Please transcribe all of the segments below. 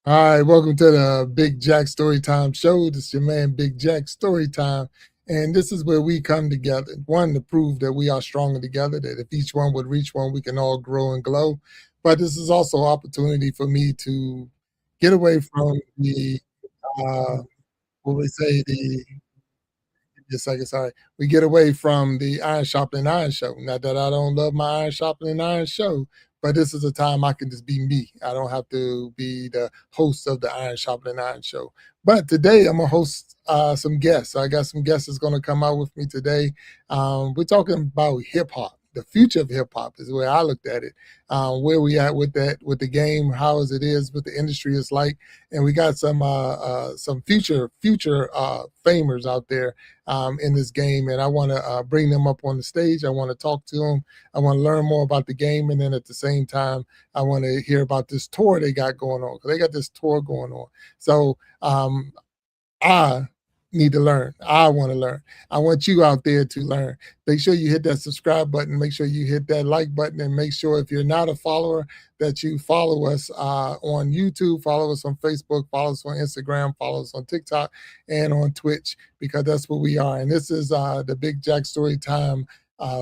All right, welcome to the Big Jack StoryTime show. This is your man, Big Jack StoryTime. And this is where we come together. One, to prove that we are stronger together, that if each one would reach one, we can all grow and glow. But this is also an opportunity for me to get away from the, what we say, the just like it's sorry. We get away from the Iron Sharpening Iron show. Not that I don't love my Iron Sharpening Iron show, but this is a time I can just be me. I don't have to be the host of the Iron Sharpening Iron show. But today I'm gonna host some guests. I got some guests that's gonna come out with me today. We're talking about hip hop. The future of hip hop is the way I looked at it. Where we at with that, with the game, how as it is, what the industry is like, and we got some future famers out there in this game, and I want to bring them up on the stage. I want to talk to them. I want to learn more about the game, and then at the same time, I want to hear about this tour they got going on, because they got this tour going on. So I need to learn. I want to learn. I want you out there to learn. Make sure you hit that subscribe button. Make sure you hit that like button, and make sure if you're not a follower that you follow us on YouTube, follow us on Facebook, follow us on Instagram, follow us on TikTok, and on Twitch, because that's what we are. And this is the Big Jack Storytime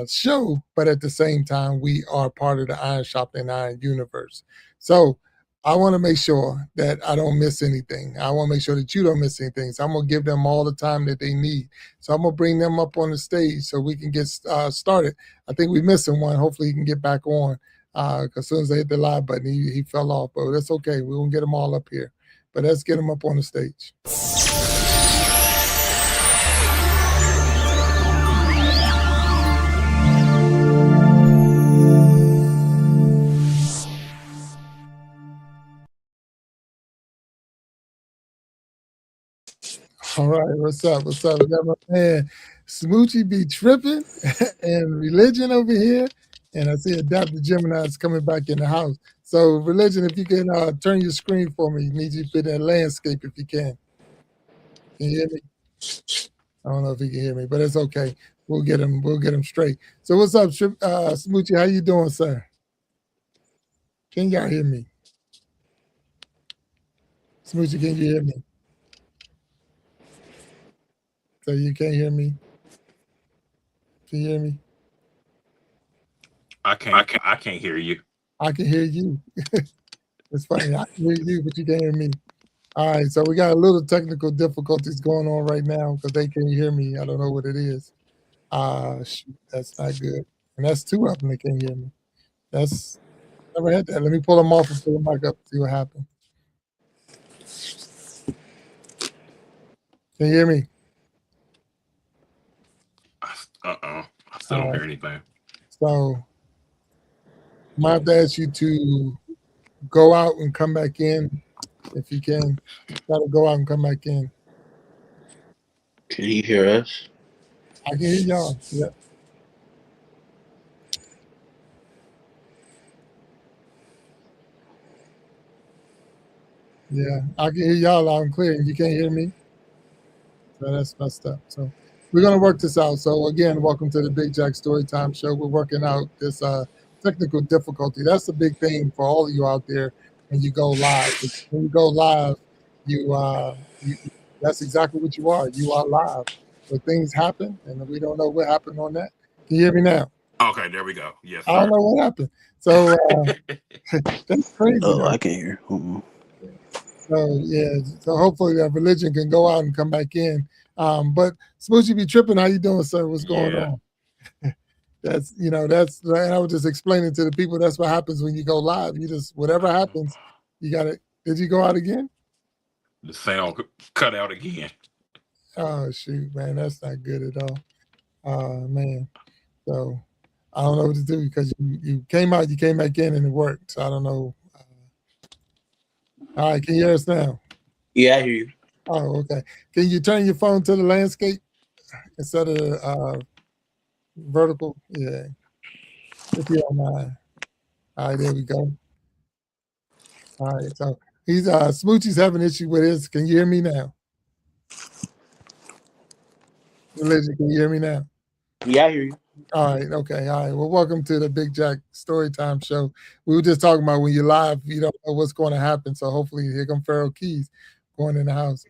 show, but at the same time, we are part of the Iron Sharpening Iron universe. So I want to make sure that I don't miss anything. I want to make sure that you don't miss anything. So I'm going to give them all the time that they need. So I'm going to bring them up on the stage so we can get started. I think we're missing one. Hopefully he can get back on, because as soon as I hit the live button, he fell off. But that's okay. We won't get them all up here. But let's get them up on the stage. All right, what's up? What's up? We got my man Smoochie be tripping and Religion over here. And I see Adaptive Gemini is coming back in the house. So Religion, if you can turn your screen for me, need you to put that landscape if you can. Can you hear me? I don't know if he can hear me, but it's okay. We'll get him straight. So what's up, Smoochie? How you doing, sir? Can y'all hear me? Smoochie, can you hear me? So you can't hear me? Can you hear me? I can't hear you. I can hear you. It's funny. I can hear you, but you can't hear me. All right, so we got a little technical difficulties going on right now because they can't hear me. I don't know what it is. Shoot, that's not good. And that's two of them that can't hear me. That's never had that. Let me pull them off and pull them back up, see what happened. Can you hear me? I still don't hear anything. So I might have to ask you to go out and come back in if you can. Try to go out and come back in. Can you hear us? I can hear y'all. Yeah. Yeah, I can hear y'all loud and clear. You can't hear me? So that's messed up. So we're going to work this out. So again, welcome to the Big Jack Storytime show. We're working out this technical difficulty. That's the big thing for all of you out there when you go live. When you go live, that's exactly what you are. You are live. So things happen, and we don't know what happened on that. Can you hear me now? Okay, there we go. Yes, sir. I don't know what happened. So that's crazy. Oh, I can't hear. So yeah, so hopefully that Religion can go out and come back in. But Smoochie be tripping. How you doing, sir? What's going on? That's and I was just explaining to the people that's what happens when you go live. You just whatever happens, you got it. Did you go out again? The sound cut out again. Oh shoot, man, that's not good at all. Man. So I don't know what to do because you came out, you came back in, and it worked. So I don't know. All right, can you hear us now? Yeah, I hear you. Oh, okay. Can you turn your phone to the landscape instead of vertical? Yeah. If you don't mind. All right, there we go. All right, so he's Smoochie's having an issue with his. Can you hear me now? Religion, can you hear me now? Yeah, I hear you. All right. Okay. All right. Well, welcome to the Big Jack Storytime show. We were just talking about when you're live, you don't know what's going to happen. So hopefully, here come Pharaoh Keys going in the house.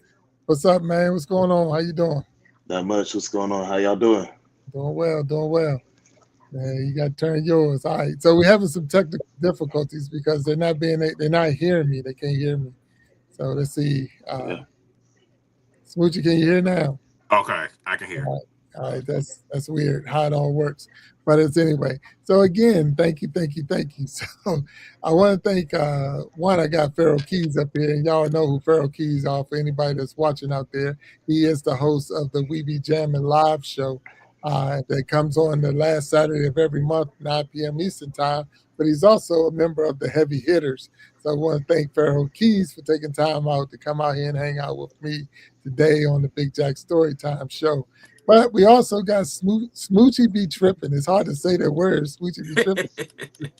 What's up, man? What's going on? How you doing? Not much. What's going on? How y'all doing? Doing well. Doing well. Man, you got to turn yours. All right. So we're having some technical difficulties because they're not hearing me. They can't hear me. So let's see. Yeah. Smoochie, can you hear now? Okay, I can hear. All right, all right, that's weird how it all works, but it's anyway. So again, thank you, thank you, thank you. So I want to thank one. I got Pharaoh Keys up here, and y'all know who Pharaoh Keys are. For anybody that's watching out there, he is the host of the We Be Jamming live show that comes on the last Saturday of every month, 9 p.m. Eastern time. But he's also a member of the Heavy Hitters. So I want to thank Pharaoh Keys for taking time out to come out here and hang out with me today on the Big Jack Storytime show. But we also got Smoochie be tripping. It's hard to say that word, Smoochie be tripping.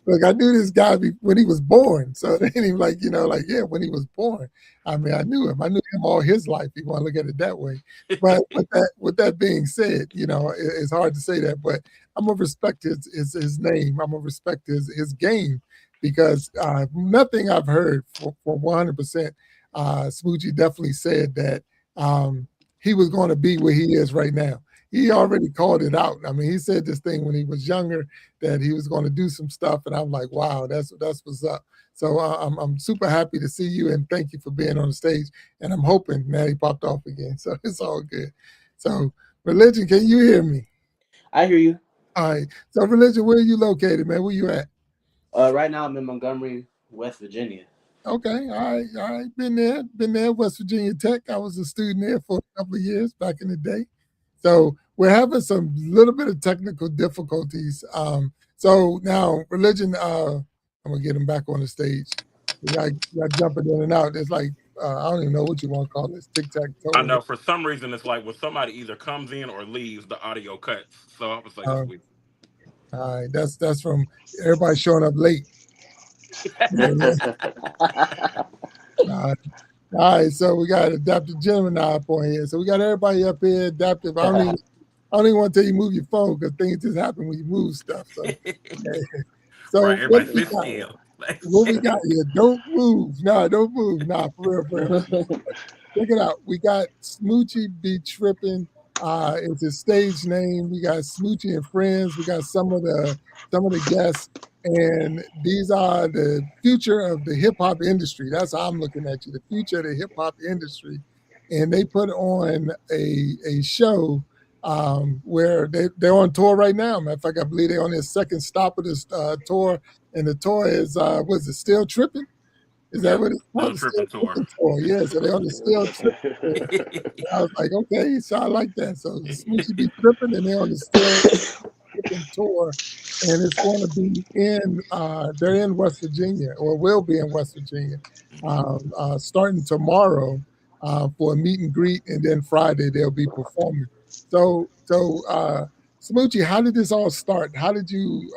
Look, I knew this guy when he was born. So they ain't even like, yeah, when he was born. I mean, I knew him. I knew him all his life, if you want to look at it that way. But with that being said, it's hard to say that. But I'm gonna respect his name. I'm gonna respect his game because nothing I've heard for 100%. Smoochie definitely said that he was going to be where he is right now. He already called it out. I mean, he said this thing when he was younger that he was going to do some stuff, and I'm like, wow, that's what's up. So I'm super happy to see you, and thank you for being on the stage. And I'm hoping now he popped off again, so it's all good. So, Religion, can you hear me? I hear you. All right. So, Religion, where are you located, man? Where you at? Right now, I'm in Montgomery, West Virginia. Okay, all right. Been there. West Virginia Tech. I was a student there for a couple of years back in the day. So we're having some little bit of technical difficulties. So now, Religion. I'm gonna get him back on the stage. You got jumping in and out. It's like I don't even know what you want to call this, tic tac I toe. know for some reason it's like when somebody either comes in or leaves, the audio cuts. So I was like, this Uh, weird. all right, that's from everybody showing up late. Uh, all right, so we got adaptive Gemini up on here. So we got everybody up here adaptive. I don't even want to tell you move your phone because things just happen when you move stuff. So, Right, so what everybody do we sit got? still. What we got here? Don't move. No, don't move. Nah, for real, for real. Check it out. We got Smoochie Be Tripping. It's his stage name. We got Smoochie and Friends. We got some of the guests, and these are the future of the hip hop industry. That's how I'm looking at you. The future of the hip hop industry, and they put on a show where they're on tour right now. Matter of fact, I believe they're on their second stop of this tour, and the tour is was it Still Tripping? Is that Yep, what it's still called? The Still tripping tour. Tripping tour? Yeah. So they're on the Still Tripping tour. I was like, okay, so I like that. So Smoochie be tripping, and they're on the Still Tripping tour, and it's going to be in. They're in West Virginia, or will be in West Virginia, starting tomorrow for a meet and greet, and then Friday they'll be performing. So, Smoochie, how did this all start? How did you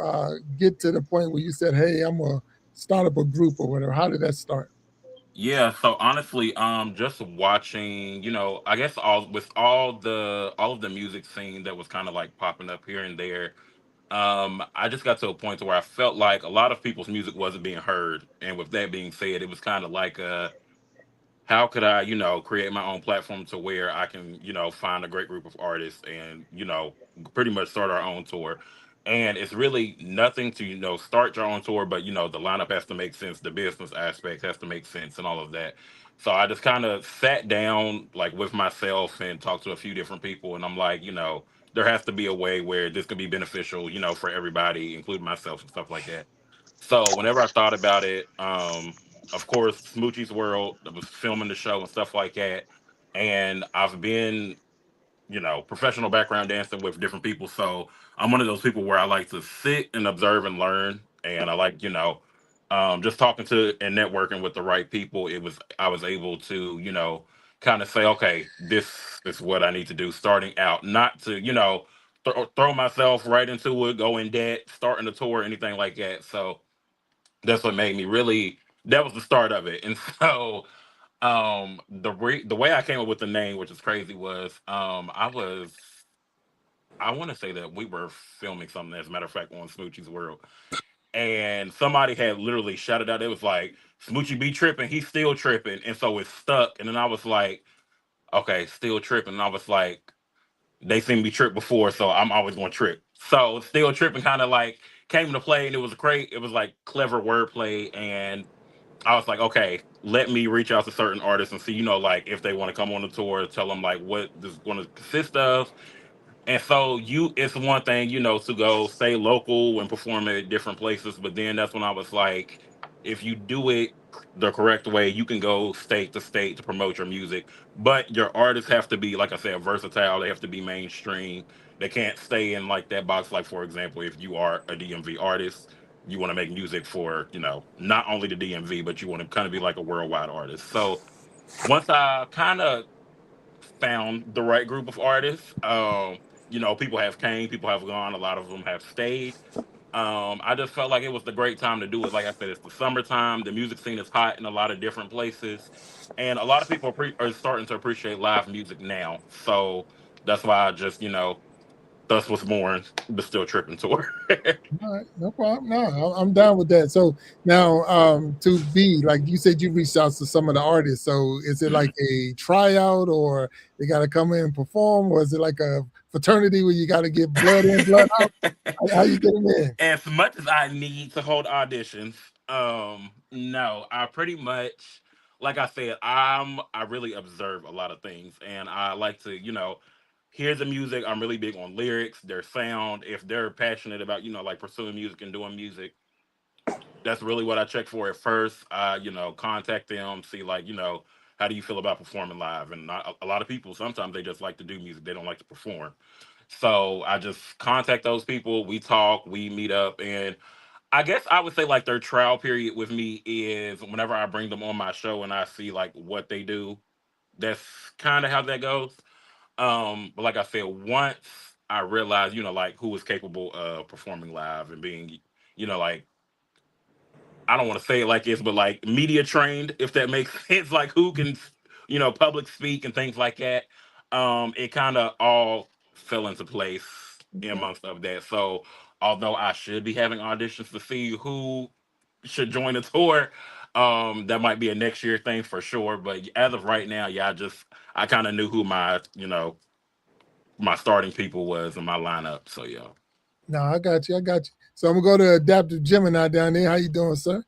get to the point where you said, "Hey, I'm gonna start up a group or whatever"? How did that start? Yeah, so honestly, just watching, I guess all of the music scene that was kind of like popping up here and there. I just got to a point to where I felt like a lot of people's music wasn't being heard, and with that being said, it was kind of like how could I, create my own platform to where I can, find a great group of artists and, pretty much start our own tour. And it's really nothing to, start your own tour, but, the lineup has to make sense. The business aspect has to make sense and all of that. So I just kind of sat down like with myself and talked to a few different people. And I'm like, there has to be a way where this can be beneficial, for everybody, including myself and stuff like that. So whenever I thought about it, of course, Smoochie's World I was filming the show and stuff like that. And I've been, professional background dancing with different people. So I'm one of those people where I like to sit and observe and learn. And I like, just talking to and networking with the right people. I was able to, kind of say, okay, this is what I need to do starting out, not to, throw myself right into it, go in debt, starting a tour, anything like that. So that's what made me really, that was the start of it. And so the way I came up with the name, which is crazy, was I was I want to say that we were filming something, as a matter of fact, on Smoochie's World, and somebody had literally shouted out. It was like, "Smoochie be tripping, he's still tripping," and so it stuck. And then I was like, "Okay, still tripping." And I was like, "They seen me trip before, so I'm always going to trip." So still tripping kind of like came into play, and it was great. It was like clever wordplay, and I was like, okay, let me reach out to certain artists and see, like if they want to come on the tour, tell them like what this is going to consist of. And so it's one thing, to go stay local and perform at different places. But then that's when I was like, if you do it the correct way, you can go state to state to promote your music. But your artists have to be, like I said, versatile. They have to be mainstream. They can't stay in like that box. Like, for example, if you are a DMV artist, you want to make music for, not only the DMV, but you want to kind of be like a worldwide artist. So once I kind of found the right group of artists. People have came, people have gone, a lot of them have stayed. I just felt like it was the great time to do it. Like I said, it's the summertime. The music scene is hot in a lot of different places, and a lot of people are starting to appreciate live music now. So that's why I just, thus was born the Still Tripping tour. All right, no problem. No, I'm down with that. So now, to be like you said, you reached out to some of the artists. So is it like a tryout, or they got to come in and perform, or is it like a fraternity where you got to get blood in, blood out? How you get them in? As much as I need to hold auditions, no, I pretty much, like I said, I really observe a lot of things, and I like to, hear the music. I'm really big on lyrics, their sound. If they're passionate about, like pursuing music and doing music, that's really what I check for at first. I, contact them, see like, how do you feel about performing live? And a lot of people sometimes they just like to do music, they don't like to perform. So I just contact those people. We talk, we meet up, and I guess I would say like their trial period with me is whenever I bring them on my show and I see like what they do. That's kind of how that goes. But like I said, once I realized, like who was capable of performing live and being, like I don't want to say it like this, but like media trained, if that makes sense, like who can, public speak and things like that. It kind of all fell into place in Okay. amongst of that. So although I should be having auditions to see who should join the tour, that might be a next year thing for sure. But as of right now, yeah, I kind of knew who my starting people was in my lineup. So yeah. No, I got you. I got you. So I'm gonna go to Adaptive Gemini down there. How you doing, sir?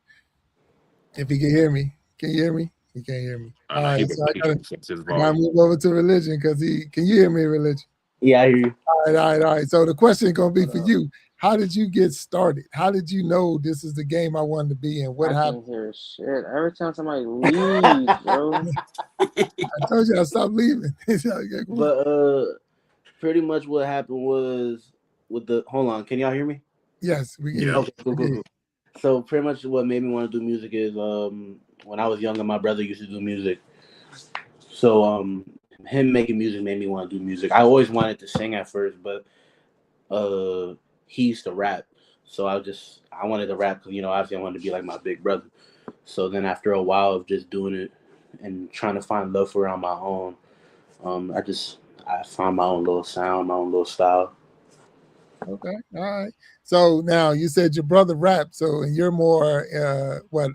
If he can hear me, can you hear me? He can't hear me. I All know right, he so he can fix his I gotta volume. move over to religion because he can you hear me, religion? Yeah, I hear you. All right, all right, all right. So the question is gonna be What for up? you. How did you get started? How did you know this is the game I wanted to be in? What I happened? can't hear shit. Every time somebody leaves, bro. I told you I stopped leaving. He's like, "Yeah, come on." But pretty much what happened was with the hold on, can y'all hear me? Yes, we can hear Yeah. you. Okay, cool, We can cool, hear cool. So pretty much what made me want to do music is when I was younger, my brother used to do music. So him making music made me want to do music. I always wanted to sing at first, but uh he used to rap. So I wanted to rap because obviously I wanted to be like my big brother. So then after a while of just doing it and trying to find love for it on my own, I found my own little sound, my own little style. you. Okay, all right. So now you said your brother raps, so and you're more what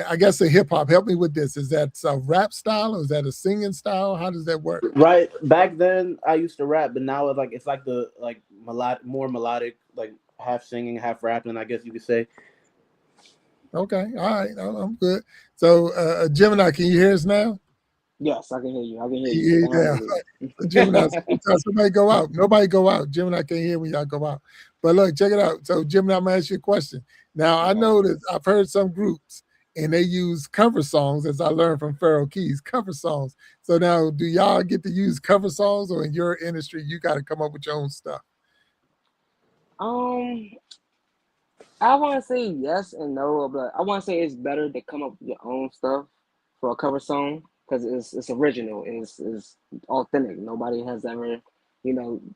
I guess a hip hop. Help me with this. Is that a rap style or is that a singing style? How does that work? Right back then, I used to rap, but now it's like the like more melodic, like half singing, half rapping. I guess you could say. Okay, all right, I'm good. So Gemini, can you hear us now? Yes, I can hear you. I can hear you. Yeah, Don't have to Gemini, leave. somebody go out. Nobody go out. Gemini can't hear when y'all go out. But look, check it out. So Gemini, I'm gonna ask you a question. Now I know that I've heard some groups and they use cover songs, as I learned from Pharaoh Keys, cover songs. So now, do y'all get to use cover songs, or in your industry, you got to come up with your own stuff? Um, I want to say yes and no, but I want to say it's better to come up with your own stuff for a cover song because it's original, it's authentic. Nobody has ever,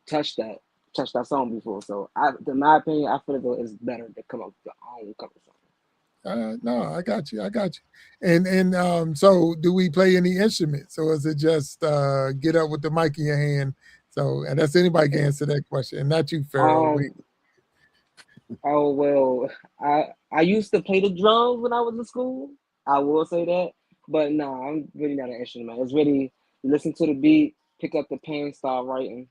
touched that song before. So in my opinion, I feel as it's better to come up with your own cover song. No, I got you. I got you. And so, do we play any instruments, or is it just get up with the mic in your hand, So, and that's anybody can answer that question, and not you, Pharaoh. Um. Oh well, I used to play the drums when I was in school. I will say that, but no, I'm really not an instrument. It's really listen to the beat, pick up the pen, start writing,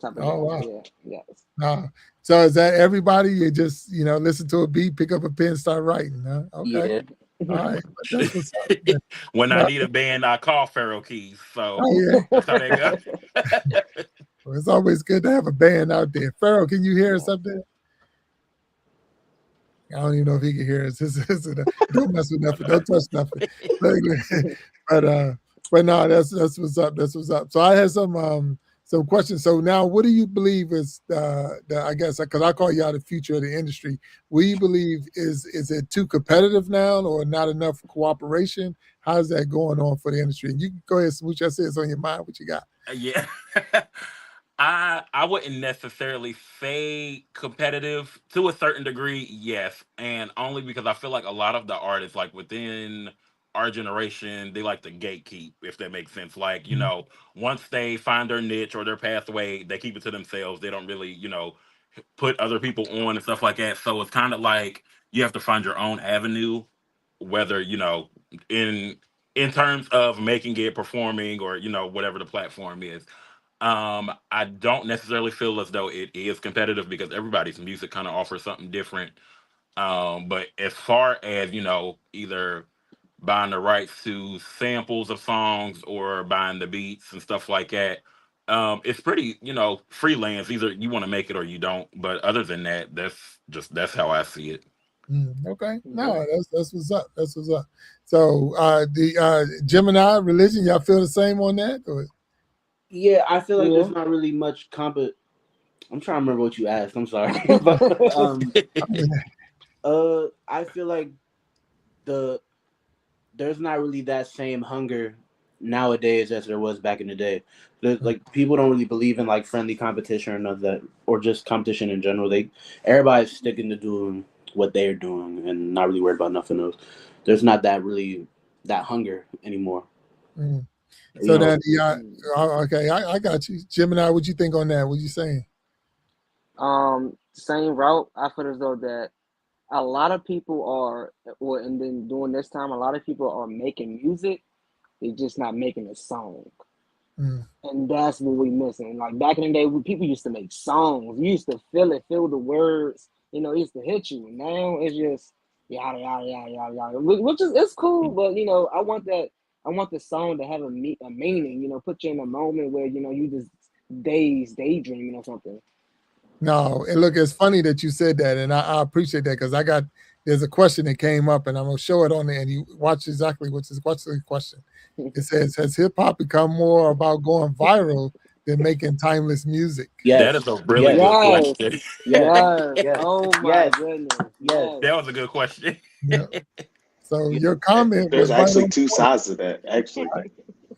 type of Oh guy. wow. Yeah, yes. So is that everybody? You just listen to a beat, pick up a pen, start writing. Huh? Okay. Yeah. All right. But that's what's up. Yeah. When I No, need a band, I call Pharaoh Keys. So oh yeah. that's how they go. Well, it's always good to have a band out there. Pharaoh, can you hear us Yeah. up there? I don't even know if he can hear us. Don't mess with nothing. Don't touch nothing. But but no, that's what's up. That's what's up. So I had some questions. So now, what do you believe is the I guess because I call y'all the future of the industry. What do you believe is it too competitive now, or not enough cooperation? How's that going on for the industry? And you can go ahead, Smooch. I say it's on your mind. What you got? Yeah. I wouldn't necessarily say competitive to a certain degree, yes, and only because I feel like a lot of the artists, like within our generation, they like to gatekeep, if that makes sense. Like, once they find their niche or their pathway, they keep it to themselves. They don't really, put other people on and stuff like that. So it's kind of like you have to find your own avenue, whether, in terms of making it, performing, or whatever the platform is. I don't necessarily feel as though it is competitive because everybody's music kind of offers something different. But as far as either buying the rights to samples of songs or buying the beats and stuff like that, it's pretty freelance. Either you want to make it or you don't. But other than that, that's how I see it. Okay, Yeah. no, that's what's up. That's what's up. So the Gemini religion, y'all feel the same on that? Or? Yeah, I feel like there's Yeah. not really much I'm trying to remember what you asked. I'm sorry, but I mean, I feel like the there's not really that same hunger nowadays as there was back in the day. There's, like, people don't really believe in like friendly competition or none of that, or just competition in general. Everybody's sticking to doing what they're doing and not really worried about nothing else. There's not that hunger anymore. mm. You So know, that okay, I got you, Gemini. What you think on that? What you saying? Same route. I feel as though that a lot of people are, well, and then during this time, a lot of people are making music. They're just not making a song. Mm. And that's what we missing. Like back in the day, people used to make songs. You used to feel it, feel the words. It used to hit you. Now it's just yada yada yada yada yada, which is it's cool. But I want that. I want the song to have a meaning. Put you in a moment where you just daydreaming or something. No, and look, it's funny that you said that, and I appreciate that because there's a question that came up, and I'm gonna show it on there, and you watch exactly what's the question. It says, "Has hip hop become more about going viral than making timeless music?" That yes, is a really yes, good Yes, question. yes, yes. yes, Oh my yes, goodness, yes. yes. That was a good question. Yeah. So yes. your comment There's was right actually on two point. sides to that, actually. All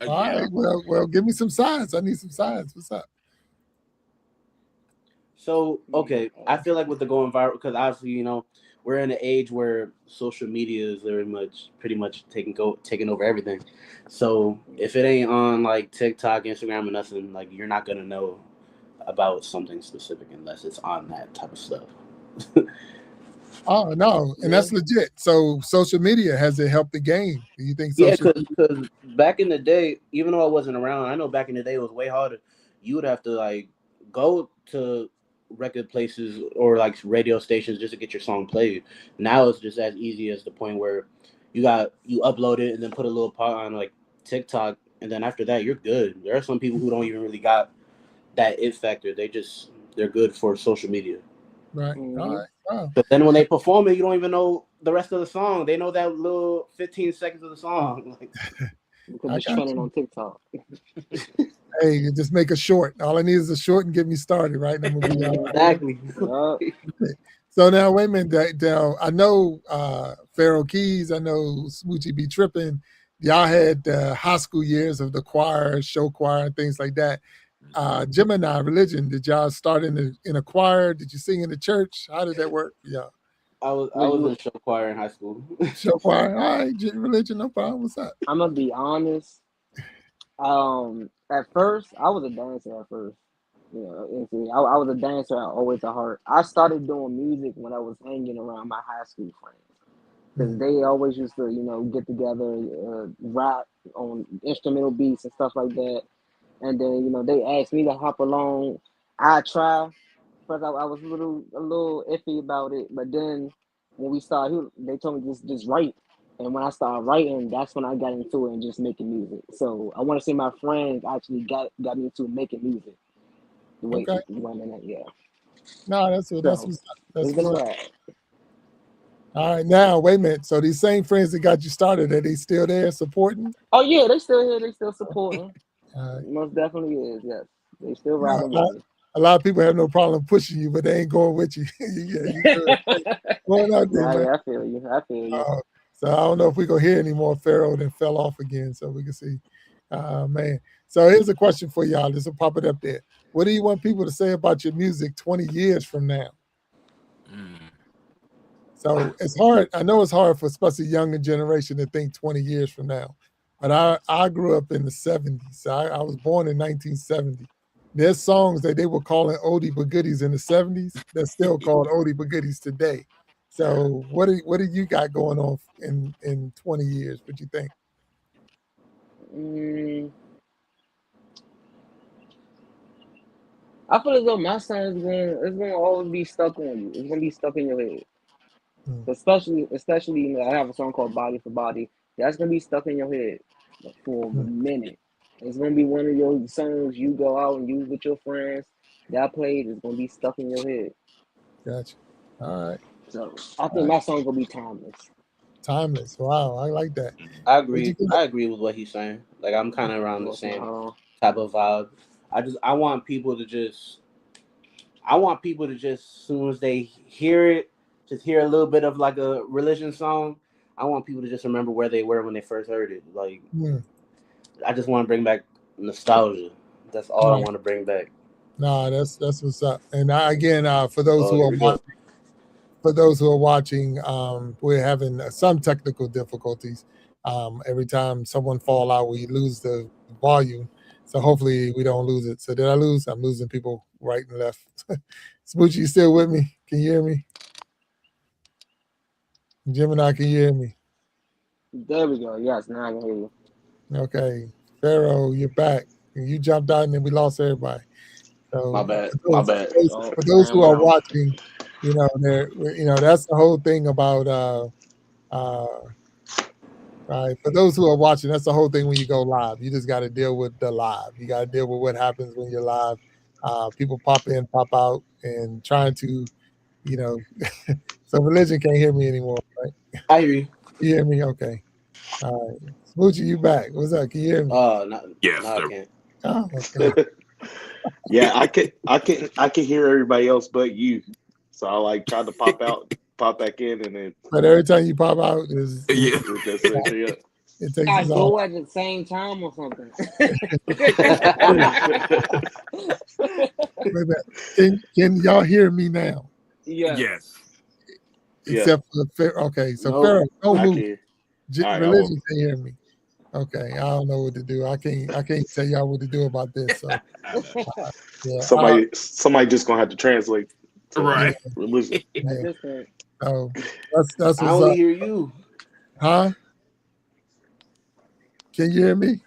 Yeah. right. Well, give me some signs. I need some signs. What's up? So okay, I feel like with the going viral, because obviously we're in an age where social media is pretty much taking over everything. So if it ain't on like TikTok, Instagram, or nothing, like, you're not gonna know about something specific unless it's on that type of stuff. Oh no, and Yeah. that's legit. So social media has it helped the game? Do you think Yeah, social because media? back in the day, even though I wasn't around, I know back in the day it was way harder. You would have to like go to record places or like radio stations just to get your song played. Now it's just as easy as the point where you upload it and then put a little part on like TikTok, and then after that you're good. There are some people who don't even really got that it factor. They're good for social media. Right. All Hmm. right. Wow. But then when they perform it, you don't even know the rest of the song. They know that little 15 seconds of the song. Like, Because I it's got trending you. on TikTok. Hey, you just make a short. All I need is a short and get me started, right? And I'm gonna be all right. exactly. Yeah. Okay. So now, wait a minute. Now, I know Pharaoh Keys. I know Smoochie be tripping. Y'all had high school years of the choir, show choir, and things like that. Gemini religion. Did y'all start in a choir? Did you sing in the church? How did that work? Yeah, I Well, was in show choir in high school. show choir. All right, religion, no problem. What's up? I'm gonna be honest. At first, I was a dancer at first. You know, and see, I was a dancer always at heart. I started doing music when I was hanging around my high school friends because they always used to, get together, rap on instrumental beats and stuff like that. And then, they asked me to hop along. I try. First, I was a little iffy about it, but then when we started, they told me just write. And when I started writing, that's when I got into it and just making music. So I want to say my friends actually got me into making music. The way, Okay. yeah. No, that's So what's it's been a ride. All right, now wait a minute. So these same friends that got you started, are they still there supporting? Oh yeah, they still here. They still supporting. Right. Most definitely is. Yes, they still Now, riding with me. a lot of people have no problem pushing you, but they ain't going with you. Yeah, you good. Going out there, Nah, man. yeah, I feel you. I feel you. So I don't know if we're gonna hear any more Pharaoh that fell off again, so we can see. Man. So here's a question for y'all. This will pop it up there. What do you want people to say about your music 20 years from now? So it's hard. I know it's hard for especially younger generation to think 20 years from now. But I grew up in the 70s. I was born in 1970. There's songs that they were calling oldie but goodies in the 70s that's still called oldie but goodies today. So what do you got going on in 20 years? What you think? I feel as though my sound is going to always be stuck on you. It's going to be stuck in your head. Especially, I have a song called "Body for Body." That's going to be stuck in your head for a minute. It's going to be one of your songs you go out and use with your friends. That played is going to be stuck in your head. Gotcha. All right. So I think my song's going to be timeless. Timeless. Wow, I like that. I agree. I agree with what he's saying. Like I'm kind of around the same type of vibe. I want people to just as soon as they hear it, just hear a little bit of like a religion song. I want people to just remember where they were when they first heard it. Like I just want to bring back nostalgia. That's all I want to bring back. No, that's what's up. And again, for those who are watching. For those who are watching, we're having some technical difficulties. Every time someone fall out, we lose the volume. So hopefully we don't lose it. So did I lose? I'm losing people right and left. Smoochie, you still with me? Can you hear me? Gemini, can you hear me? There we go. Yes, now I can hear you. Okay. Pharaoh, you're back. You jumped out and then we lost everybody. So My bad. For those who are watching, that's the whole thing about right. For those who are watching, that's the whole thing when you go live. You just got to deal with the live. You got to deal with what happens when you're live. People pop in, pop out, and trying to, so religion can't hear me anymore, right? I hear you. You hear me? Okay. All right. Smoochie, you back. What's up? Can you hear me? Yes, I can't. Oh, okay. Yeah, I can hear everybody else but you. So I like tried to pop out, pop back in, and then. But every time you pop out, it takes us go all. at the same time or something. Can y'all hear me now? Yes. Except for okay, so Pharaoh, don't move. Religion can hear me. Okay, I don't know what to do. I can't tell y'all what to do about this. So somebody just gonna have to translate. Right. Religion. Yeah. So that's what's I only up. hear you. Huh? Can you hear me?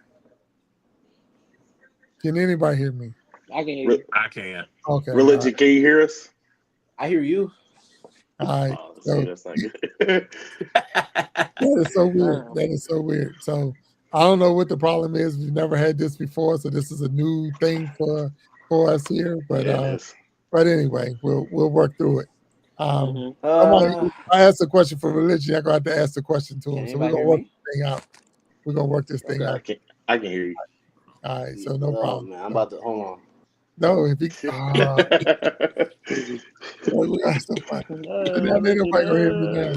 Can anybody hear me? I can hear you. I can. Okay. Religion, can you hear us? I hear you. All right. See, that's not good. That is so weird. That is so weird. So I don't know what the problem is. We've never had this before, so this is a new thing for us here. But anyway, we'll work through it. I asked a question for religion. I'm gonna have to ask the question to him. So we're gonna work this thing out. We're gonna work this thing out. I can hear you. All right, so no problem. Man, I'm about to hold on. No, if he nobody gonna hear me now.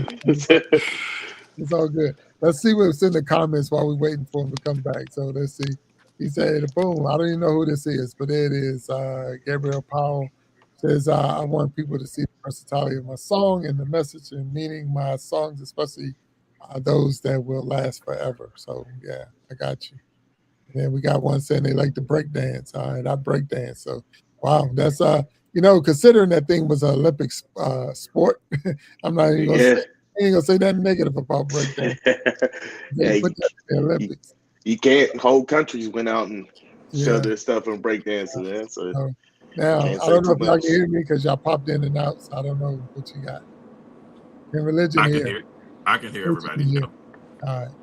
It's all good. Let's see what's in the comments while we're waiting for him to come back. So let's see. He said, boom, I don't even know who this is, but it is Gabriel Powell says, I want people to see the versatility of my song and the message and meaning my songs, especially those that will last forever. So yeah, I got you. And then we got one saying they like to break dance. All right, I break dance. So wow, that's considering that thing was an Olympic sport, I'm not even gonna say Yeah. I ain't gonna say that negative about break dance. They Yeah, put that in the you, Olympics. you can't. Whole countries went out and showed Yeah. their stuff in breakdancing, man. So So now can't I say don't know too if y'all can much. hear me because y'all popped in and out. So I don't know what you got. Can religion I can hear? hear. I can hear Religion everybody can hear. now. All right.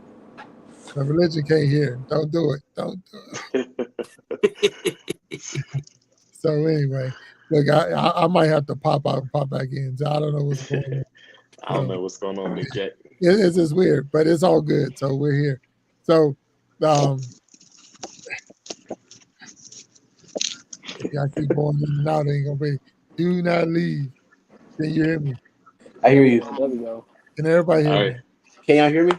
But religion can't hear. Don't do it. Don't do it. So anyway, look, I might have to pop out and pop back in. So I don't know what's going on. I don't So know what's going on, Big Jack. it's just weird, but it's all good. So we're here. So if y'all keep going in and out, it ain't gonna be. Do not leave. Can you hear me? I hear you. There we go. Can everybody All hear right. me? Can y'all hear me?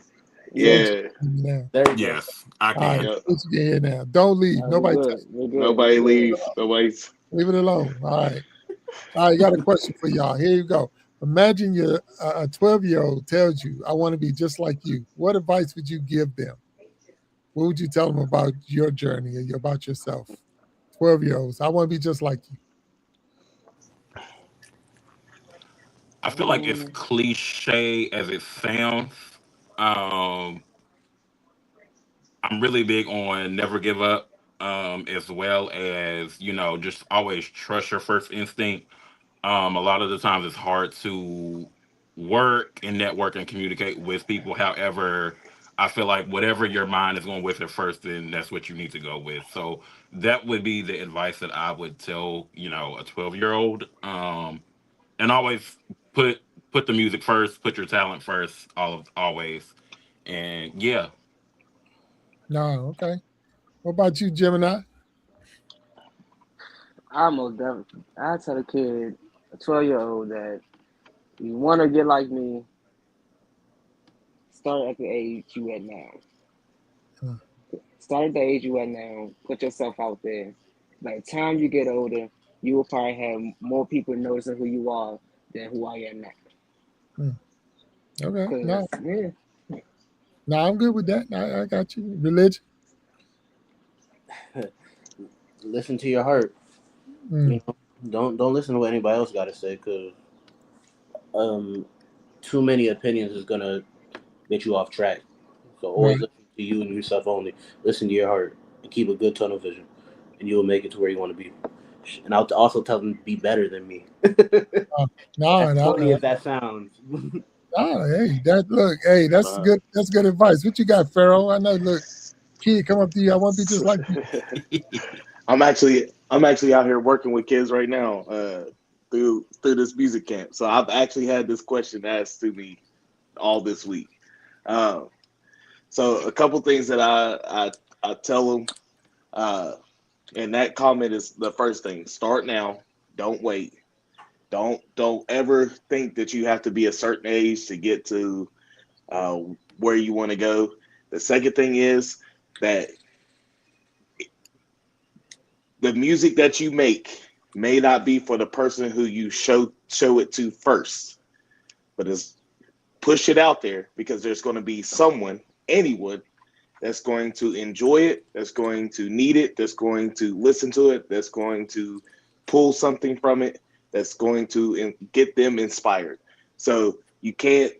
Religion, Yeah. hear me now. There we go. Yes, I All right, can. Yep. what you can hear now? Don't leave. We Nobody touch good. We good. We Nobody good. leave. Nobody's. Leave it alone. All right. All right, got a question for y'all. Here you go. Imagine a 12-year-old tells you, "I want to be just like you." What advice would you give them? What would you tell them about your journey or about yourself? 12-year-olds, I want to be just like you. I feel like it's Um, cliche as it sounds. Um, I'm really big on never give up, as well as just always trust your first instinct. A lot of the times it's hard to work and network and communicate with people. However, I feel like whatever your mind is going with at first, then that's what you need to go with. So that would be the advice that I would tell, a 12-year-old. And always put put the music first, put your talent first, always. And yeah, No, okay. What about you, Gemini? I most definitely. I tell a kid, a 12-year-old, that you want to get like me, start at the age you at now. Hmm, Start at the age you at now. Put yourself out there. By the time you get older, you will probably have more people noticing who you are than who I am now. hmm. Okay. Cause No, yeah, no, I'm good with that. I got you. Religion. Listen to your heart. Mm, You know, don't listen to what anybody else got to say, because um, too many opinions is gonna get you off track. So always right. listen to you and yourself only. Listen to your heart and keep a good tunnel vision, and you will make it to where you want to be. And I'll also tell them to be better than me. No, As no, corny no. as that sounds. Hey, that look. Hey, that's Uh, good. That's good advice. What you got, Pharaoh? I know. Look, kid, come up to you. I want to be just like you. I'm actually out here working with kids right now, through this music camp. So I've actually had this question asked to me all this week. Um, so a couple things that I tell them, uh, and that comment is the first thing: start now, don't wait. Don't ever think that you have to be a certain age to get to uh, where you want to go. The second thing is that the music that you make may not be for the person who you show it to first, but it's push it out there because there's going to be someone, anyone, that's going to enjoy it, that's going to need it, that's going to listen to it, that's going to pull something from it, that's going to get them inspired. So you can't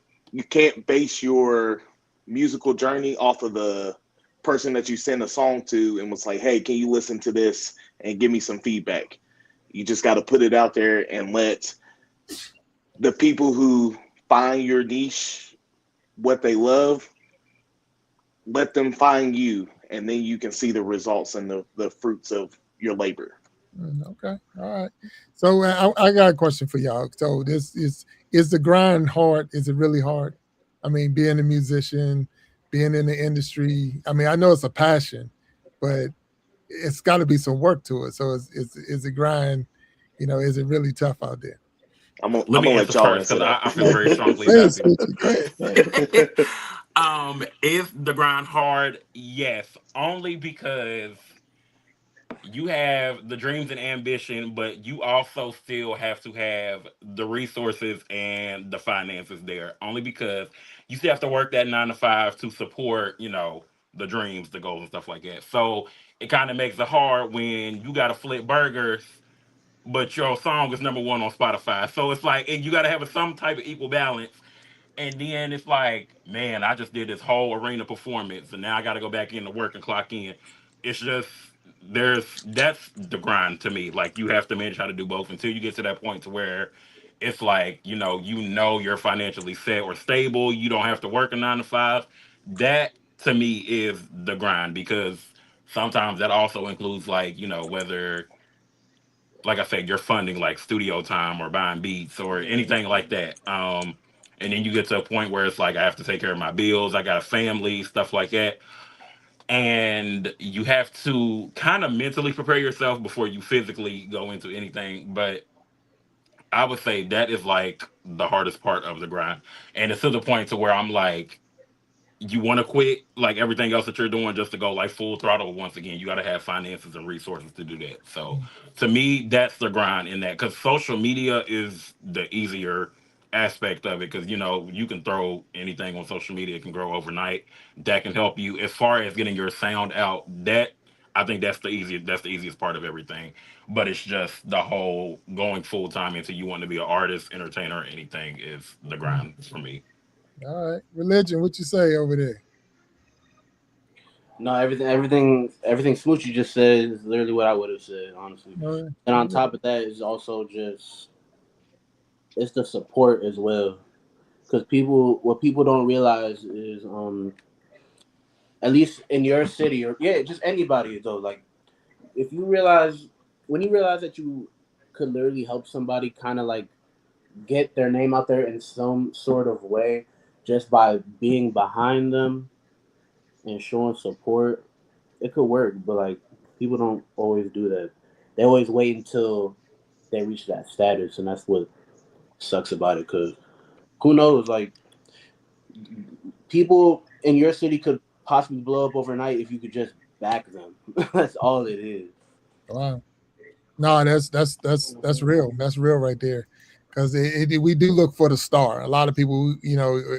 base your musical journey off of the person that you send a song to and was like, "Hey, can you listen to this and give me some feedback?" You just got to put it out there and let the people who find your niche what they love, let them find you, and then you can see the results and the fruits of your labor. Okay. All right. So I got a question for y'all. So this is the grind hard? Is it really hard? I mean, being a musician, being in the industry. I mean, I know it's a passion, but it's got to be some work to it. So is the grind? Is it really tough out there? I'm gonna, let I'm me gonna answer let y'all first answer because that. I feel very strongly Go ahead, about this. Switchy. Go ahead. Go ahead. Is the grind hard? Yes, only because you have the dreams and ambition, but you also still have to have the resources and the finances there. Only because you still have to work that 9 to 5 to support, the dreams, the goals, and stuff like that. So it kind of makes it hard when you got to flip burgers, but your song is number one on Spotify. So it's like you got to have some type of equal balance. And then it's like, man, I just did this whole arena performance, and now I got to go back into work and clock in. It's just that's the grind to me. Like you have to manage how to do both until you get to that point to where it's like you're financially set or stable. You don't have to work a 9 to 5. That to me is the grind because sometimes that also includes like whether like I said, you're funding like studio time or buying beats or anything like that. And then you get to a point where it's like I have to take care of my bills. I got a family, stuff like that, and you have to kind of mentally prepare yourself before you physically go into anything. But I would say that is like the hardest part of the grind, and it's to the point to where I'm like, you want to quit like everything else that you're doing just to go like full throttle once again. You got to have finances and resources to do that. So to me, that's the grind in that because social media is the easier aspect of it because you can throw anything on social media. It can grow overnight. That can help you as far as getting your sound out. That I think that's the easiest part of everything. But it's just the whole going full time into you want to be an artist, entertainer, or anything is the grind for me. All right, religion. What you say over there? No, everything Smooch you just said is literally what I would have said, honestly. All right. And on top of that is also just it's the support as well, because what people don't realize is at least in your city or yeah, just anybody though, like if you realize when you realize that you could literally help somebody kind of like get their name out there in some sort of way just by being behind them and showing support, it could work. But like people don't always do that. They always wait until they reach that status, and that's what sucks about it. Cause who knows? Like people in your city could possibly blow up overnight if you could just back them. That's all it is. Wow. No, that's real. That's real right there. Because we do look for the star. A lot of people,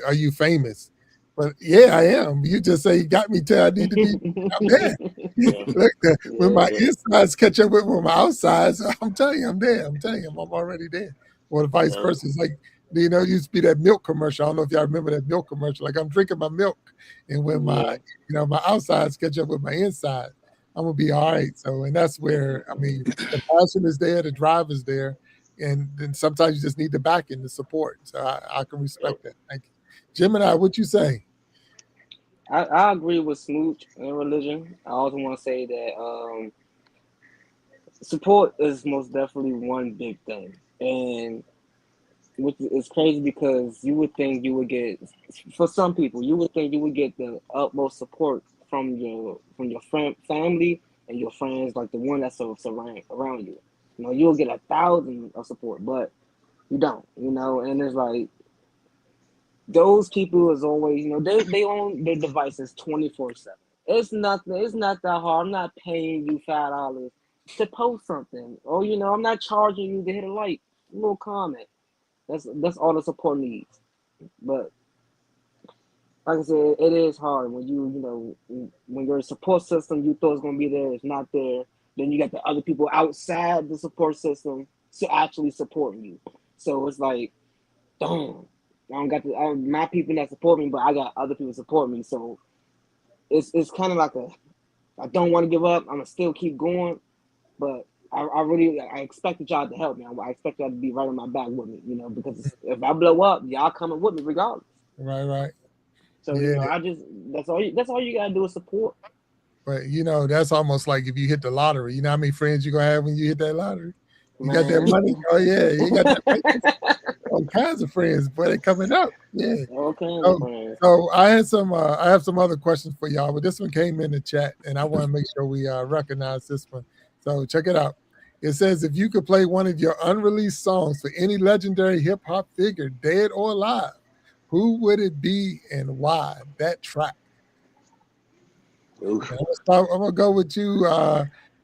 are you famous? But yeah, I am. You just say you got me till I need to be. I'm there. Yeah. Look, when my Yeah. insides catch up with my outsides, I'm telling you, I'm there. I'm telling you, I'm already there. Or the vice Yeah. versa. It's like, it used to be that milk commercial. I don't know if y'all remember that milk commercial. Like I'm drinking my milk, and when Yeah. my outsides catch up with my inside, I'm gonna be all right. So, and that's where I mean, the passion is there, the drive is there, and then sometimes you just need the backing, the support. So I can respect that. Thank you, Gemini. What you say? I agree with Smooch and religion. I also want to say that support is most definitely one big thing, and which is crazy because you would think you would get for some people you would think you would get the utmost support from your family and your friends, like the one that's surround around you. You'll get 1,000 of support, but you don't. And it's like those people is always they own their devices 24/7. It's not that hard. I'm not paying you $5 to post something, or I'm not charging you to hit a like, a little comment. That's all the support needs. But like I said, it is hard when when your support system you thought was gonna be there is not there. Then you got the other people outside the support system to actually support you. So it's like, damn, I don't got my people that support me, but I got other people support me. So it's kind of like I don't want to give up. I'm gonna still keep going, but I expected y'all to help me. I expect y'all to be right on my back with me, because if I blow up, y'all coming with me regardless. Right, right. So Yeah, I just that's all you gotta do is support. but that's almost like if you hit the lottery. You know how many friends you gonna have when you hit that lottery? You got that Man. money? Oh yeah, you got that money. All kinds of friends, but they coming up. Yeah. All kinds of So, friends. so I have some other questions for y'all, but this one came in the chat, and I want to make sure we recognize this one. So check it out. It says, if you could play one of your unreleased songs for any legendary hip hop figure, dead or alive, who would it be and why? That track. Oof. I'm gonna go with you,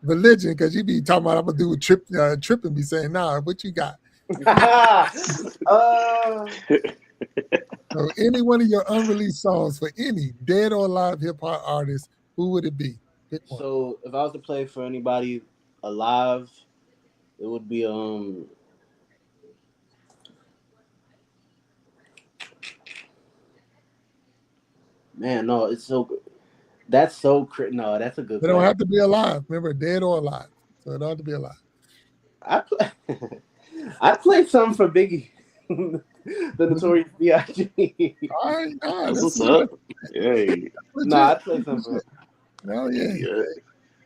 religion, because you be talking about I'm gonna do a trip and be saying, nah, what you got? uh, So any one of your unreleased songs for any dead or alive hip hop artist, who would it be? Pick one. So if I was to play for anybody alive, it would be man, no, it's so good. That's so no, that's a good They don't question. have to be alive. Remember, dead or alive. So it don't have to be alive. I play, I played something for Biggie, the Notorious B.I.G. All right, That's what's up. Hey, No, I played something for. Oh yeah. yeah.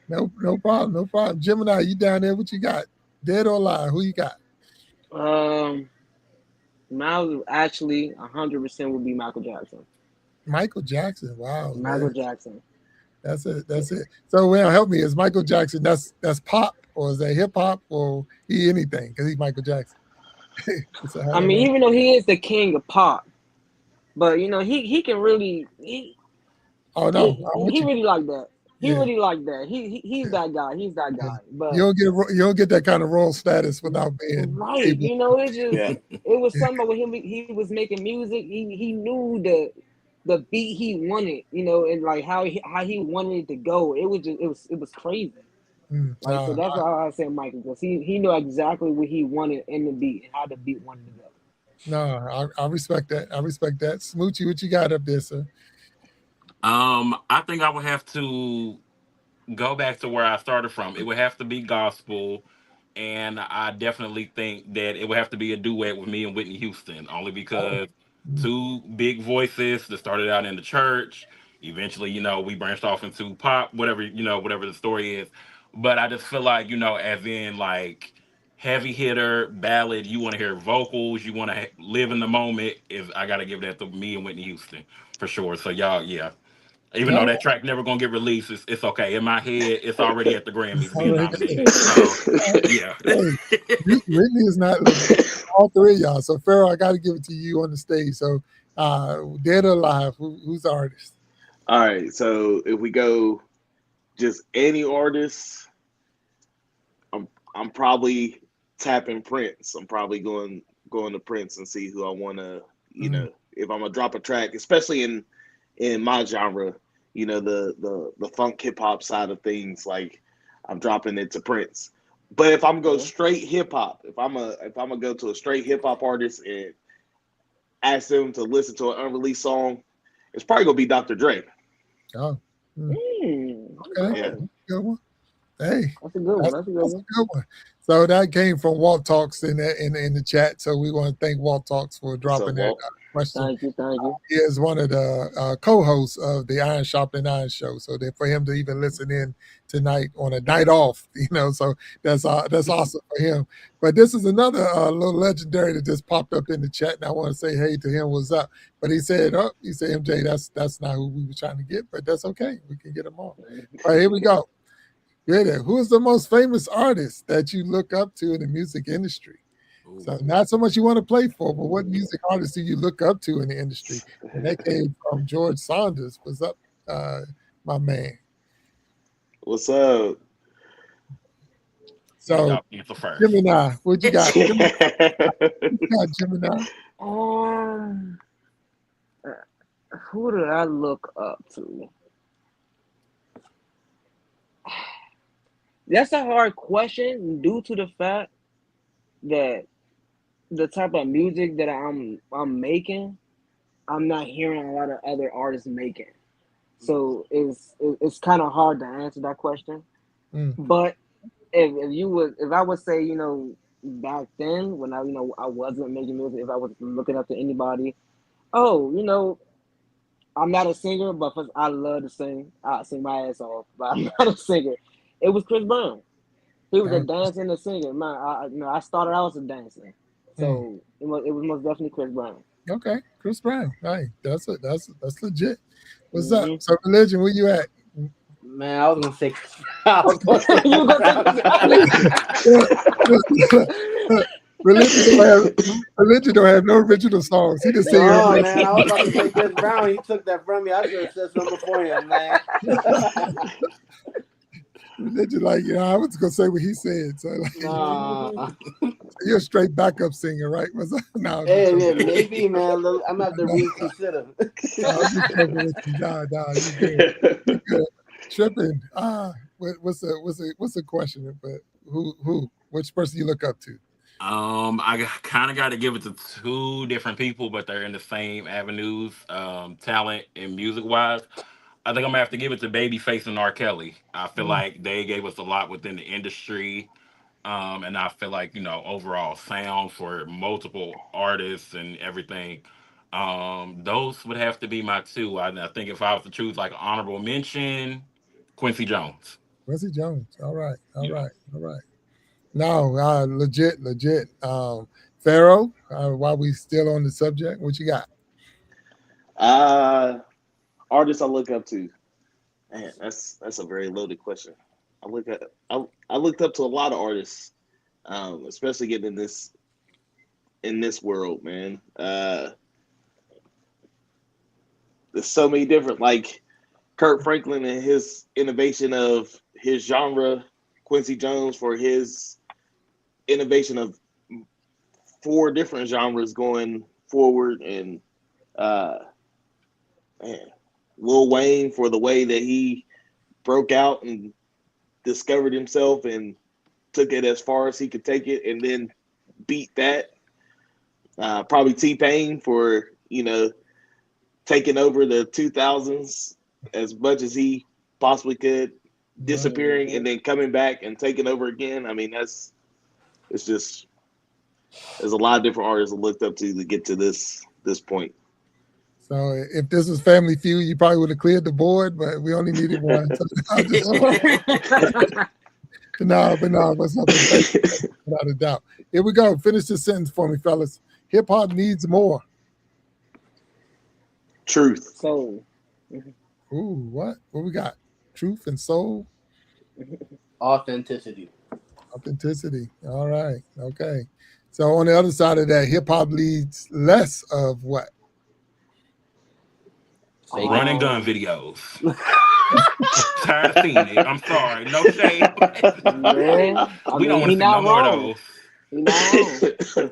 No problem, no problem. Gemini, you down there? What you got? Dead or alive? Who you got? Mine actually 100% would be Michael Jackson. Michael Jackson. Wow, Michael man. Jackson. That's it. That's it. So, well, help me. Is Michael Jackson? That's pop, or is that hip hop, or he anything? Because he's Michael Jackson. So, I mean, even though he is the king of pop, but you know, he can really oh no, he really like that. He Yeah. really like that. He's that guy. He's that guy. But you don't get that kind of royal status without being right. able. You know, it's just Yeah. it was something about him. He was making music. He knew the beat he wanted. You know, and like how he wanted it to go. It was just it was crazy. Like so that's why I say Michael, because he knew exactly what he wanted in the beat and how the beat wanted to go. No, I respect that. I respect that. Smoochie, what you got up there, sir? I think I would have to go back to where I started from. It would have to be gospel, and I definitely think that it would have to be a duet with me and Whitney Houston, only because two big voices that started out in the church. Eventually, we branched off into pop, whatever the story is. But I just feel like, as in like heavy hitter ballad, you want to hear vocals, you want to live in the moment. Is I got to give that to me and Whitney Houston for sure. So y'all, yeah. Even though that track never gonna get released, it's okay. In my head, it's already at the Grammys being nominated. So yeah. Whitney is not all three of y'all. So Pharaoh, I got to give it to you on the stage. So dead or alive, who's the artist? All right. So if we go just any artist, I'm probably tapping Prince. I'm probably going to Prince and see who I want to, if I'm gonna drop a track, especially in my genre, the funk hip hop side of things, like I'm dropping it to Prince. But if I'm go straight hip hop, if I'm gonna go to a straight hip hop artist and ask them to listen to an unreleased song, it's probably gonna be Dr. Dre. Oh, Okay. Yeah. Good one. Hey, that's a good one. That's a good one. So that came from Walt Talks in the chat. So we want to thank Walt Talks for dropping that question. Thank you. He is one of the co-hosts of the Iron Sharpening Iron show. So that for him to even listen in tonight on a night off, so that's awesome for him. But this is another little legendary that just popped up in the chat, and I want to say hey to him. What's up? But he said, MJ, that's not who we were trying to get, but that's okay. We can get him on. All right, here we go. Who is the most famous artist that you look up to in the music industry? Ooh. So not so much you want to play for, but what music artist do you look up to in the industry? And that came from George Saunders. What's up, my man? What's up? So, Gemini, what you got? Gemini? Who did I look up to? That's a hard question due to the fact that the type of music that I'm making, I'm not hearing a lot of other artists making. So it's kind of hard to answer that question. But if I would say, back then when I wasn't making music, if I was looking up to anybody, I'm not a singer, but I love to sing. I sing my ass off, but I'm not a singer. It was Chris Brown. He was a dancer and a singer. Man, I started out as a dancer, so it was most definitely Chris Brown. Okay, Chris Brown. Hey, that's legit. What's up? So, Religion, where you at? Man, I was gonna say. Religion don't have no original songs. He just saying. Oh man, I was about to say Chris Brown. He took that from me. I should have said something before him, man. They're just like, I was gonna say what he said. So like, Nah. you're a straight backup singer, right? No, I'm just Hey, joking. yeah, maybe, man. I'm gonna have to reconsider. No, I'm just joking with you. Nah, you good. You good. Tripping. What's the question? But which person you look up to? I kind of got to give it to two different people, but they're in the same avenues, talent and music wise. I think I'm gonna have to give it to Babyface and R. Kelly. I feel Mm, like they gave us a lot within the industry, and I feel like overall sound for multiple artists and everything. Those would have to be my two. I think if I was to choose like an honorable mention, Quincy Jones. Quincy Jones. All right, all Yeah. right, all right. No, legit. Pharaoh. While we still on the subject, what you got? uh, artists I look up to. Man, that's a very loaded question. I look at I looked up to a lot of artists, especially getting in this world, man. There's so many different, like Kurt Franklin and his innovation of his genre, Quincy Jones for his innovation of four different genres going forward, and uh, man, Lil Wayne for the way that he broke out and discovered himself and took it as far as he could take it, and then beat that. Probably T Pain for taking over the 2000s as much as he possibly could, Right. disappearing and then coming back and taking over again. I mean, it's just there's a lot of different artists I looked up to get to this point. So if this was Family Feud, you probably would have cleared the board, but we only needed one. So I'll just, no, but something without a doubt. Here we go. Finish this sentence for me, fellas. Hip hop needs more. Truth. So, Ooh, what? What we got? Truth and soul, Authenticity. authenticity. All right. Okay. So on the other side of that, hip hop needs less of what? Fake Run it. and gun videos. Tired of seeing it. I'm sorry. No shade. man, I We don't mean, want he to see no not more of wrong. those. He not wrong.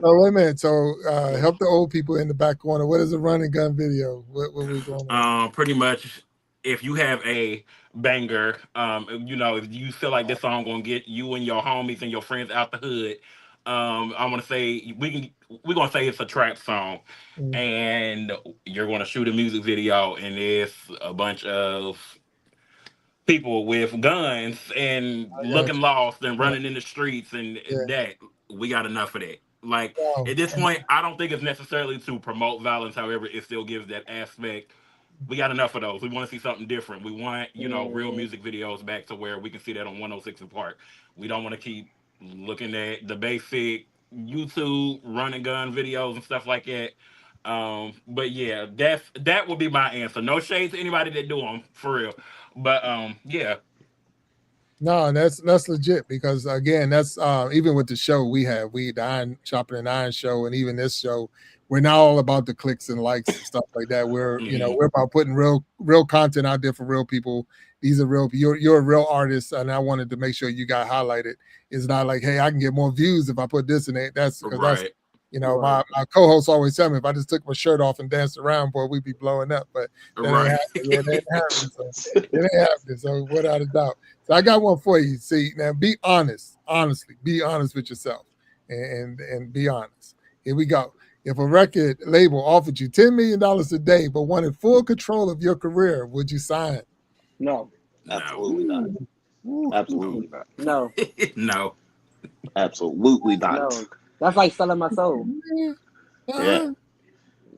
So wait a minute. So help the old people in the back corner. What is a run and gun video? What we going on? Pretty much, if you have a banger, if you feel like this song gonna get you and your homies and your friends out the hood, I want to say we're gonna say it's a trap song, Mm, and you're gonna shoot a music video, and it's a bunch of people with guns and I got looking lost and you. running in the streets, and Yeah. that we got enough of that. Like Wow. at this point, I don't think it's necessarily to promote violence. However, it still gives that aspect. We got enough of those. We want to see something different. We want, real Mm, music videos back to where we can see that on 106 and Park. We don't want to keep looking at the basic YouTube run and gun videos and stuff like that. But yeah, that would be my answer. No shade to anybody that do them for real. But yeah. No, that's legit because again, that's even with the show we the Iron Shopping and Iron show, and even this show, we're not all about the clicks and likes and stuff like that. We're Mhm. we're about putting real content out there for real people. These are real. You're a real artist, and I wanted to make sure you got highlighted. It's not like, hey, I can get more views if I put this in it. That's because that's Right. right. my co-host always tell me if I just took my shirt off and danced around, boy, we'd be blowing up. But that ain't Right. happening. Yeah, that ain't happening. So it ain't happening. So without a doubt. So I got one for you. See, now be honest. Honestly, be honest with yourself and be honest. Here we go. If a record label offered you $10 million a day but wanted full control of your career, would you sign? No, No. Absolutely not. Ooh, No. Absolutely not. no, No. Absolutely not. no. That's like selling my soul. Yeah. Yeah,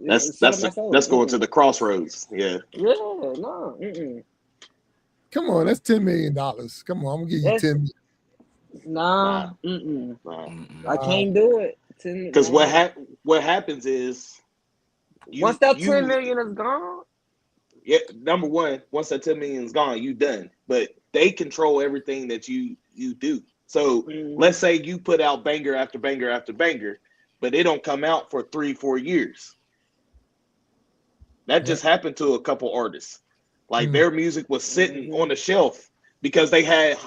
it's selling my soul. That's going to the crossroads. Yeah. Yeah, no. Come on, that's $10 million. Come on, I'm gonna give you It's 10. nah. Nah. Mm-mm. I can't do it. Because what happens is Once that 10 you million is gone, yeah, number one, once that 10 million is gone, you done. But they control everything that you do. So let's say you put out banger after banger after banger, but it don't come out for 3-4 years. That just happened to a couple artists. Like their music was sitting on the shelf because they had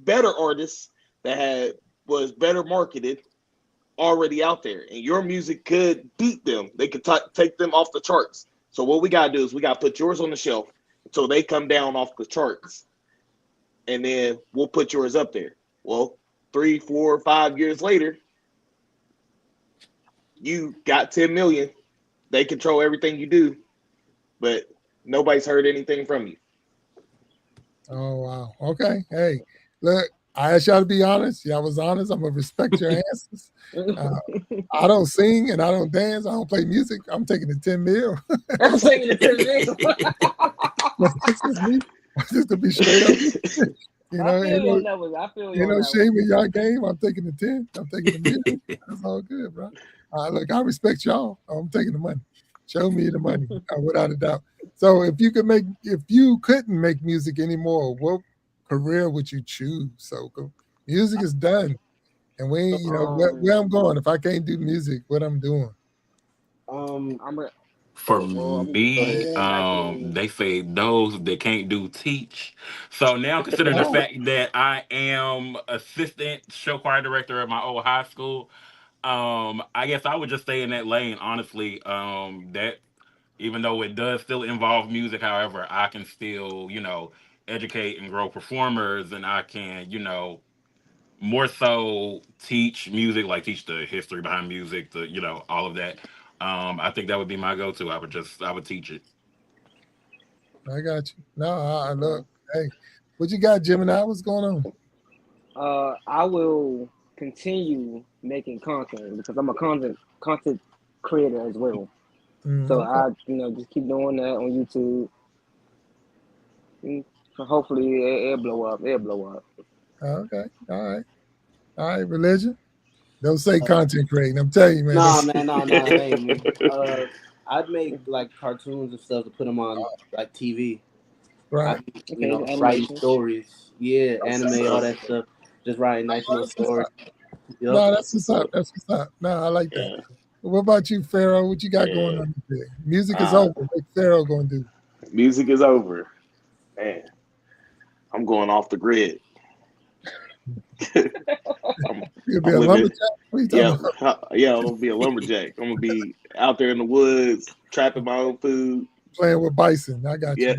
better artists that was better marketed already out there, and your music could beat them. They could take them off the charts. So what we gotta do is we gotta put yours on the shelf until they come down off the charts, and then we'll put yours up there. Well, 3, 4, 5 years later, you got 10 million. They control everything you do, but nobody's heard anything from you. Oh wow. Okay. Hey, look, I asked y'all to be honest. Y'all was honest. I'm gonna respect your answers. I don't sing and I don't dance. I don't play music. I'm taking the 10 mil. I'm taking the 10 mil. That's just me. Just to be straight up. You know, I feel your numbers. I feel your numbers. Shame in y'all game. I'm taking the 10. I'm taking the million. That's all good, bro. Look, I respect y'all. I'm taking the money. Show me the money, without a doubt. So if you couldn't make music anymore, what career would you choose? So music is done. And where I'm going, if I can't do music, what I'm doing? For me, they say those that can't do teach. So now, considering the fact that I am assistant show choir director at my old high school, I guess I would just stay in that lane. Honestly, that even though it does still involve music, however, I can still, educate and grow performers, and I can, more so teach music, like teach the history behind music, all of that. I think that would be my go-to. I would teach it. I got you. No, I look. Hey, what you got, Gemini? What's going on? I will continue making content because I'm a content creator as well. So I, just keep doing that on YouTube. And hopefully it'll blow up. Okay. All right. Religion. Don't say content creating. I'm telling you, man. Nah, man. That ain't me. I'd make like cartoons and stuff to put them on like TV. Right. Writing stories. Yeah, anime, all that stuff. Just writing nice little stories. Yep. No, that's what's up. No, I like that. Yeah. What about you, Pharaoh? What you got going on today? Music is over. What Pharaoh gonna do? Music is over. Man, I'm going off the grid. You'll be a lumberjack? I'm gonna be a lumberjack. I'm gonna be out there in the woods, trapping my own food. Playing with bison. I got you.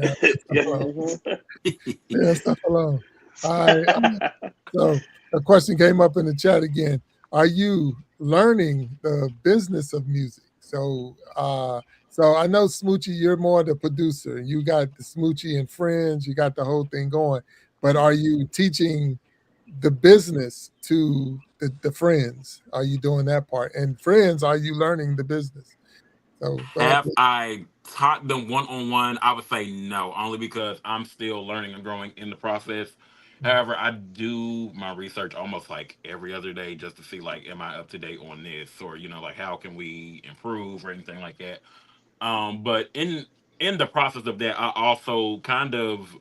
Yeah, stuff alone. All right. So a question came up in the chat again. Are you learning the business of music? So I know Smoochie, you're more the producer. You got the Smoochie and Friends, you got the whole thing going. But are you teaching the business to the friends? Are you doing that part? And friends, are you learning the business? So have I taught them one-on-one? I would say no, only because I'm still learning and growing in the process. However, I do my research almost like every other day just to see like, am I up to date on this, or like how can we improve or anything like that. But in the process of that, I also kind of,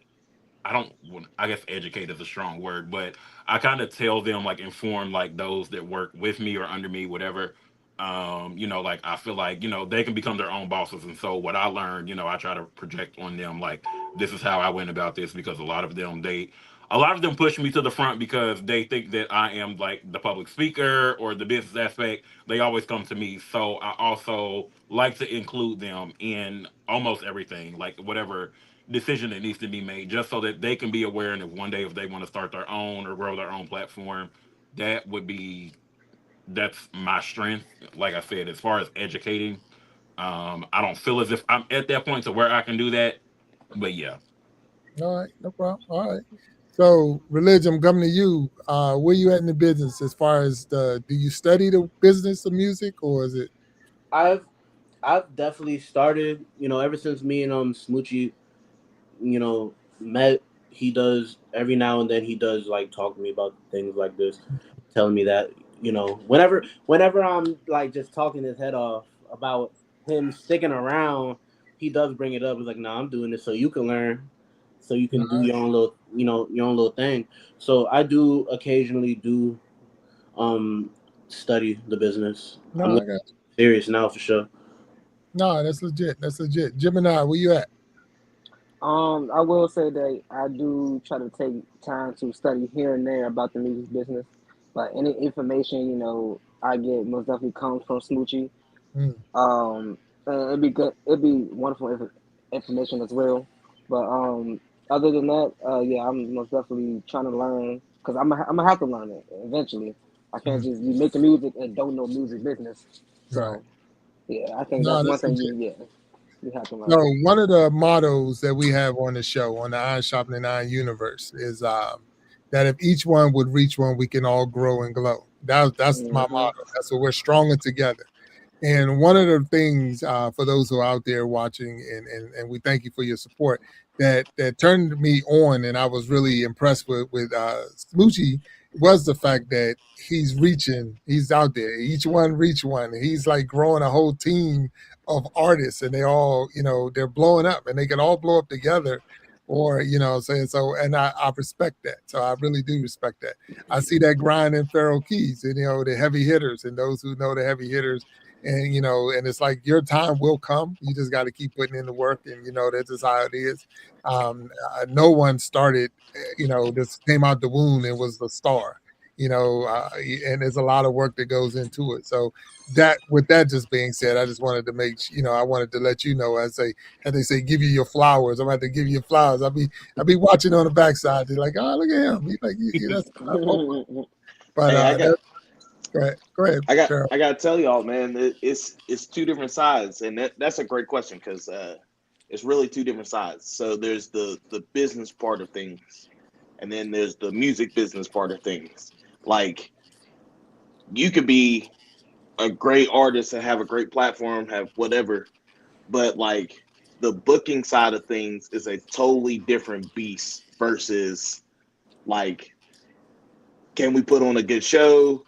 I guess educate is a strong word, but I kind of tell them, like, inform like those that work with me or under me, whatever. Like I feel like, they can become their own bosses. And so what I learned, I try to project on them, like, this is how I went about this, because a lot of them push me to the front because they think that I am like the public speaker or the business aspect. They always come to me. So I also like to include them in almost everything, like whatever decision that needs to be made, just so that they can be aware. And if one day if they want to start their own or grow their own platform, that's my strength. Like I said, as far as educating, I don't feel as if I'm at that point to where I can do that. But yeah. All right, no problem. All right. So, Religion, I'm coming to you. Where you at in the business as far as do you study the business of music, or is it? I've definitely started, ever since me and Smoochie, met. He does every now and then. He does like talk to me about things like this, telling me that whenever I'm like just talking his head off about him sticking around, he does bring it up. He's like, "Nah, I'm doing this so you can learn, so you can do your own little, your own little thing." So I do occasionally study the business. No, I'm I got you. Serious now for sure. No, that's legit. Gemini, where you at? I will say that I do try to take time to study here and there about the music business, but any information I get most definitely comes from Smoochie. Mm, Um, and it'd be good. It'd be wonderful information as well. But other than that, yeah, I'm most definitely trying to learn because I'm gonna have to learn it eventually. I can't mm, just be making music and don't know music business. right. So yeah, I think No, that's one that's thing legit. you have to No, learn. one of the mottos that we have on the show, on the Iron Sharpening Iron universe, is that if each one would reach one, we can all grow and glow. That's my Hmm. motto. That's what we're stronger together. And one of the things for those who are out there watching, and we thank you for your support, that turned me on, and I was really impressed with Smoochie was the fact that he's reaching, he's out there. Each one reach one. He's like growing a whole team of artists, and they all, they're blowing up, and they can all blow up together. Or saying so, and I respect that. So I really do respect that. I see that grind in Pharaoh Keys, and the heavy hitters, and those who know the heavy hitters, and it's like your time will come. You just got to keep putting in the work, and that's just how it is. No one started, this came out the womb and was the star. And there's a lot of work that goes into it. So that, with that just being said, I just wanted to I wanted to let you know, as they say, give you your flowers. I'm about to give you your flowers. I'll be watching on the backside. They're like, oh, look at him. He's like, that's but Hey, go ahead, Cheryl. I gotta tell y'all, man, it's two different sides, and that's a great question because it's really two different sides. So there's the business part of things, and then there's the music business part of things. Like you could be a great artist and have a great platform, have whatever, but like the booking side of things is a totally different beast versus like, can we put on a good show?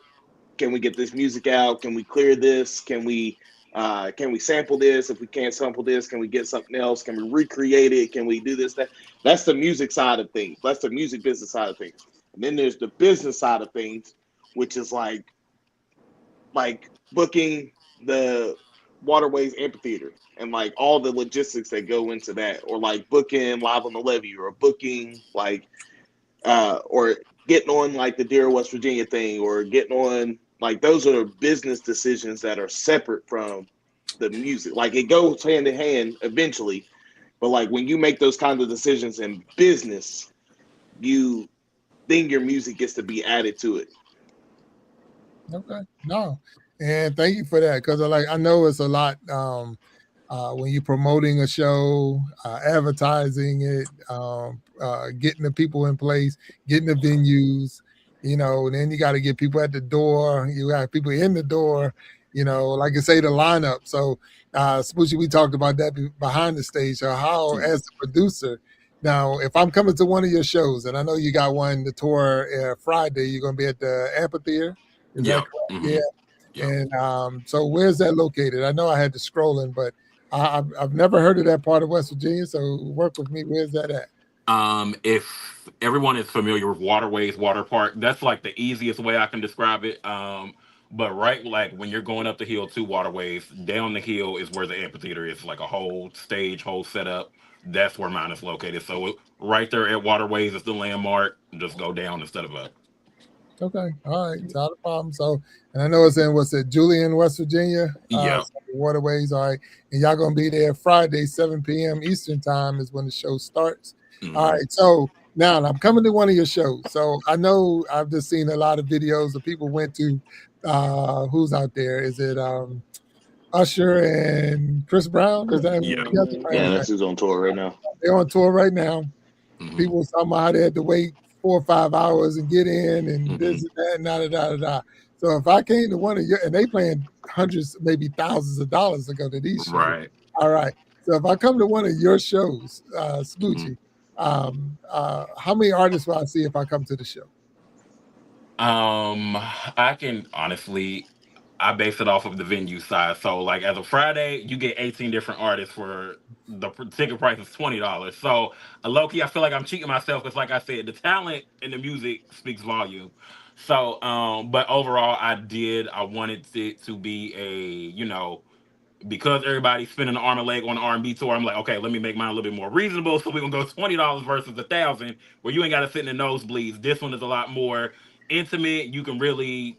Can we get this music out? Can we clear this? Can we sample this? If we can't sample this, can we get something else? Can we recreate it? Can we do this? That that's the music side of things. That's the music business side of things. And then there's the business side of things, which is like booking the Waterways Amphitheater and like all the logistics that go into that, or like booking Live on the Levee, or booking or getting on like the Dear West Virginia thing, or getting on like those are business decisions that are separate from the music. Like it goes hand in hand eventually, but like when you make those kinds of decisions in business, you then your music gets to be added to it. Okay. No. And thank you for that, because I know it's a lot when you're promoting a show, advertising it, getting the people in place, getting the venues, and then you got to get people at the door. You got people in the door, like I say, the lineup. So, Smoochie, we talked about that behind the stage. So, how, as a producer, now, if I'm coming to one of your shows, and I know you got one, the tour Friday, you're going to be at the amphitheater. Is that Yep. correct? Yeah. Hmm. Yep. And so, where's that located? I know I had to scroll in, but I've never heard of that part of West Virginia. So, work with me. Where's that at? If everyone is familiar with Waterways Water Park, that's like the easiest way I can describe it. But right, like when you're going up the hill to Waterways, down the hill is where the amphitheater is, like a whole stage, whole setup. That's where mine is located. So right there at Waterways is the landmark. Just go down instead of up. Okay. All right. Not a problem. So, and I know it's in, what's it, Julian, West Virginia? Yep. So Waterways. All right. And y'all going to be there Friday, 7 p.m. Eastern time is when the show starts. All Hmm. right. So, now I'm coming to one of your shows. So, I know I've just seen a lot of videos of people went to, who's out there? Is it Usher and Chris Brown? Is Cause that, Yeah. yes, right? Yeah, yeah, Okay. that's who's on tour right now. They're on tour right now. Hmm. People somehow they had to wait 4 or 5 hours and get in, and Hmm. this and that and da da da da da. So if I came to one of your, and they playing hundreds, maybe thousands of dollars to go to these shows. Right. All right. So if I come to one of your shows, Hmm. Smoochie, how many artists will I see if I come to the show? I can honestly, I base it off of the venue size. So, like as of Friday, you get 18 different artists for ticket price is $20. So, low key, I feel like I'm cheating myself because, like I said, the talent and the music speaks volume. So, but overall, I wanted it to be a because everybody's spending an arm and leg on the R&B tour, I'm like, okay, let me make mine a little bit more reasonable. So we're gonna go $20 versus 1,000, where you ain't gotta sit in the nosebleeds. This one is a lot more intimate. You can really,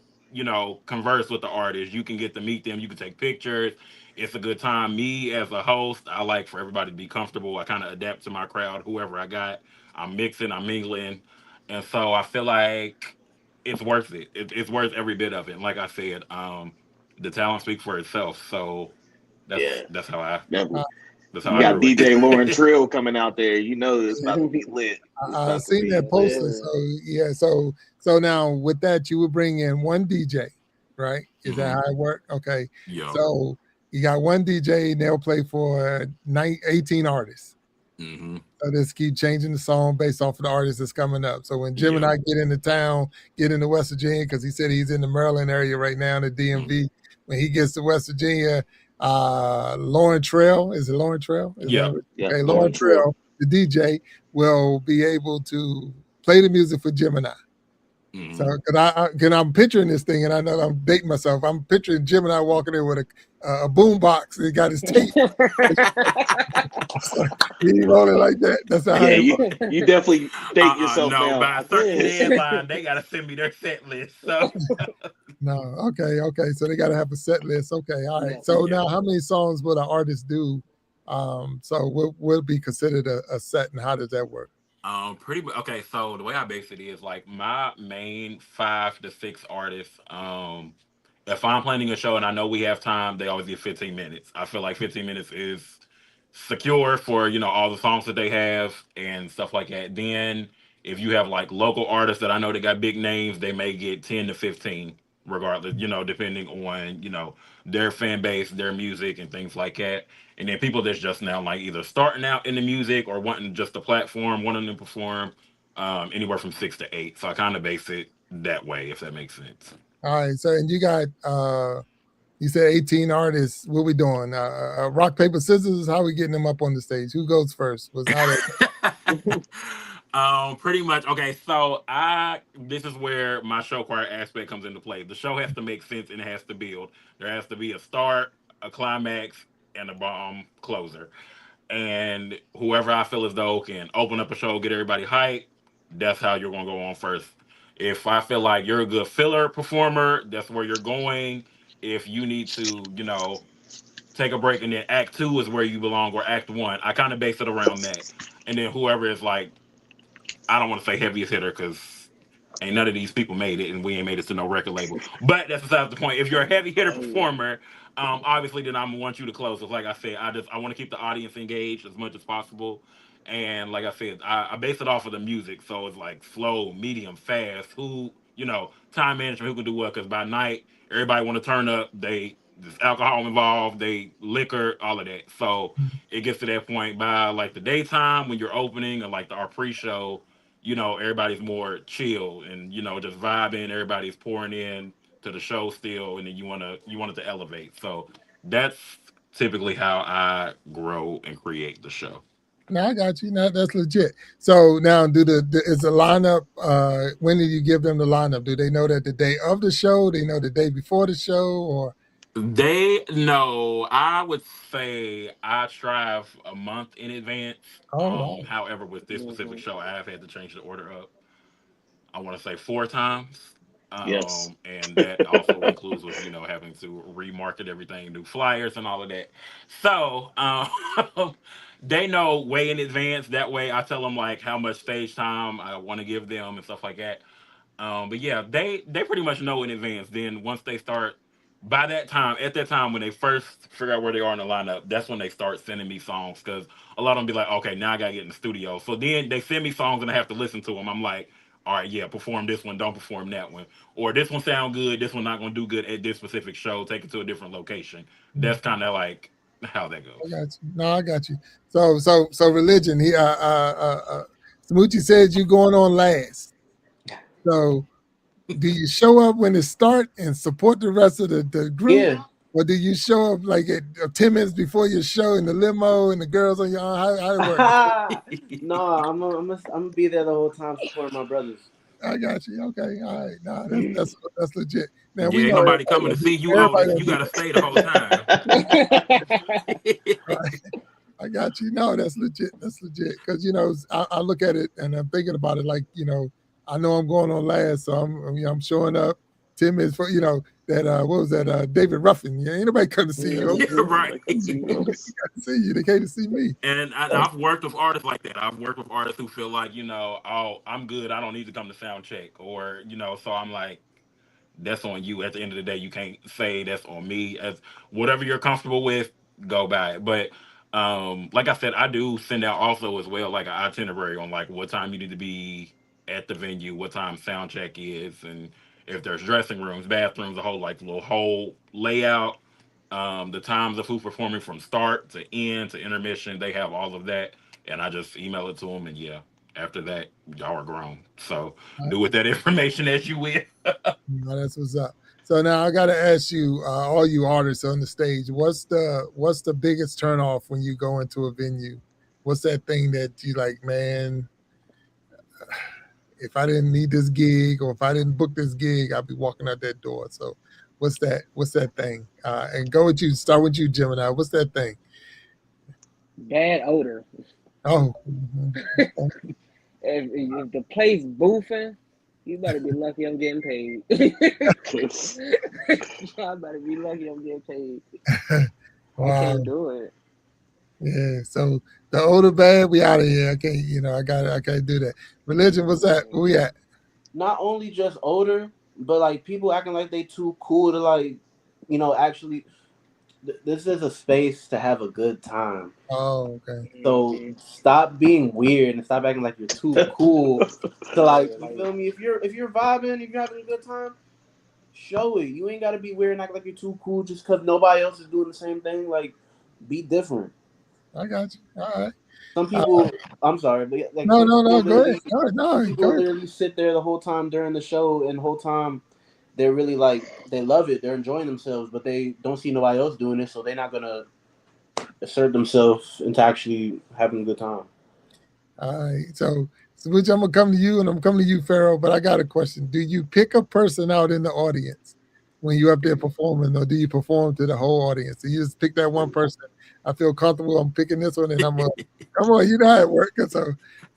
converse with the artist. You can get to meet them. You can take pictures. It's a good time. Me as a host, I like for everybody to be comfortable. I kind of adapt to my crowd, whoever I got. I'm mixing, I'm mingling, and so I feel like it's worth it. It's worth every bit of it. And like I said, the talent speaks for itself. So that's Yeah, that's how I definitely. Uh, that's how You I uh, got grew DJ Lauren it. Trill coming out there. You know it's about to be lit. It's I about to seen be that lit. poster. So yeah, so now with that, you would bring in one DJ, right? Is that how it worked? Okay. Yo. So you got one DJ, and they'll play for 18 artists. Mm-hmm. So just keep changing the song based off of the artist that's coming up. So when Jim and Yep. I get into town, get into West Virginia, because he said he's in the Maryland area right now in the DMV. When he gets to West Virginia, Lauren Trail, is it Lauren Trail? Is Yeah. that Yeah, okay? Lauren Lauren Trill. Trail, the DJ, will be able to play the music for Jim and I. So, Mm-hmm. cause I'm picturing this thing, and I know I'm dating myself. I'm picturing Jim and I walking in with a boom box. He got his tape. He ain't rolling like that. That's how Yeah, it you definitely date yourself No, now. by a certain deadline, they gotta send me their set list. So No, okay. So they got to have a set list. Okay, all right. Yeah. So yeah. now, how many songs would an artist do? So will be considered a set, and how does that work? Pretty much. Okay, so the way I base it is like my main 5 to 6 artists. If I'm planning a show and I know we have time, they always get 15 minutes. I feel like 15 minutes is secure for all the songs that they have and stuff like that. Then if you have like local artists that I know that got big names, they may get 10 to 15, regardless. Depending on their fan base, their music, and things like that. And then people that's just now like either starting out in the music or wanting just a platform, wanting to perform, anywhere from 6 to 8. So I kind of base it that way, if that makes sense. All right. So and you got you said 18 artists. What we doing? Rock paper scissors. How we getting them up on the stage? Who goes first? Was how that? Pretty much. Okay, so this is where my show choir aspect comes into play. The show has to make sense and it has to build. There has to be a start, a climax, and a bomb closer. And whoever I feel as though can open up a show, get everybody hyped, that's how you're gonna go on first. If I feel like you're a good filler performer, that's where you're going. If you need to, take a break and then act 2 is where you belong, or act 1, I kind of base it around that. And then whoever is like, I don't want to say heaviest hitter because ain't none of these people made it, and we ain't made it to no record label. But that's besides the point. If you're a heavy hitter performer, obviously then I'm gonna want you to close. So like I said, I want to keep the audience engaged as much as possible. And like I said, I base it off of the music, so it's like slow, medium, fast. Who time management, who can do what? Because by night, everybody want to turn up. There's alcohol involved, they liquor, all of that. So it gets to that point by like the daytime when you're opening, or like our pre-show, everybody's more chill and just vibing. Everybody's pouring in to the show still, and then you want it to elevate. So that's typically how I grow and create the show. No, I got you. No, that's legit. So now, is the lineup? When do you give them the lineup? Do they know that the day of the show? They know the day before the show, or They know. I would say I strive a month in advance. oh wow, However, with this specific show, I have had to change the order up. I want to say 4 times. Yes. And that also includes with having to remarket everything, do flyers and all of that. So they know way in advance. That way, I tell them like how much stage time I want to give them and stuff like that. But yeah, they pretty much know in advance. Then once they start, by that time, at that time when they first figure out where they are in the lineup, that's when they start sending me songs because a lot of them be like, okay, now I gotta get in the studio. So then they send me songs and I have to listen to them. I'm like, all right, yeah, perform this one, don't perform that one, or this one sound good, this one not gonna do good at this specific show. Take it to a different location. That's kind of like how that I goes. got you. No, I got you. So religion. He Smoochie said you going on last. So do you show up when it start and support the rest of the group? Yeah. Or do you show up like at 10 minutes before your show in the limo and the girls on your arm? How it work? No, I'm gonna be there the whole time supporting my brothers. I got you. Okay. All right. No, that's legit. Now Yeah, we ain't know nobody coming to see you. Oh, everybody you don't do gotta stay the whole time. got you. No, that's legit. That's legit. Because I look at it and I'm thinking about it like I know I'm going on last, so I'm showing up 10 minutes for that what was that David Ruffin? Yeah, ain't nobody come to see you. Yeah, right. I can see us. Got to see you. They came to see me. And I've worked with artists like that. I've worked with artists who feel like, oh, I'm good. I don't need to come to sound check. Or, so I'm like, that's on you. At the end of the day, you can't say that's on me. As whatever you're comfortable with, go by it. But like I said, I do send out also as well like an itinerary on like what time you need to be at the venue, what time sound check is, and if there's dressing rooms, bathrooms, a whole like little whole layout. The times of who's performing from start to end to intermission, they have all of that, and I just email it to them, and yeah, after that, y'all are grown. So do with that information as you will. No, that's what's up. So now I got to ask you, all you artists on the stage, what's the biggest turnoff when you go into a venue? What's that thing that you like, man? If I didn't need this gig or if I didn't book this gig, I'd be walking out that door. So, what's that? What's that thing? And go with you. Start with you, Gemini. What's that thing? Bad odor. Oh, If the place boofing, you better be lucky I'm getting paid. I better be lucky I'm getting paid. wow. I can't do it. Yeah. So the older bad, we out of here. I can't. I can't do that. Religion. What's that? Where we at? Not only just older, but like people acting like they too cool to like, actually. This is a space to have a good time. Oh, okay. So stop being weird and stop acting like you're too cool to like. You feel me? If you're vibing, if you're having a good time, show it. You ain't gotta be weird and act like you're too cool just because nobody else is doing the same thing. Like, be different. I got you. All right. Some people, I'm sorry, but like No. Go literally, ahead. No, people literally sit there the whole time during the show, and the whole time they're really like they love it. They're enjoying themselves, but they don't see nobody else doing it, so they're not gonna assert themselves into actually having a good time. All right. So which I'm gonna come to you, and I'm coming to you, Pharaoh. But I got a question. Do you pick a person out in the audience when you're up there performing, or do you perform to the whole audience? So you just pick that one person. I feel comfortable. I'm picking this one, and I'm like, come on, you know how it works.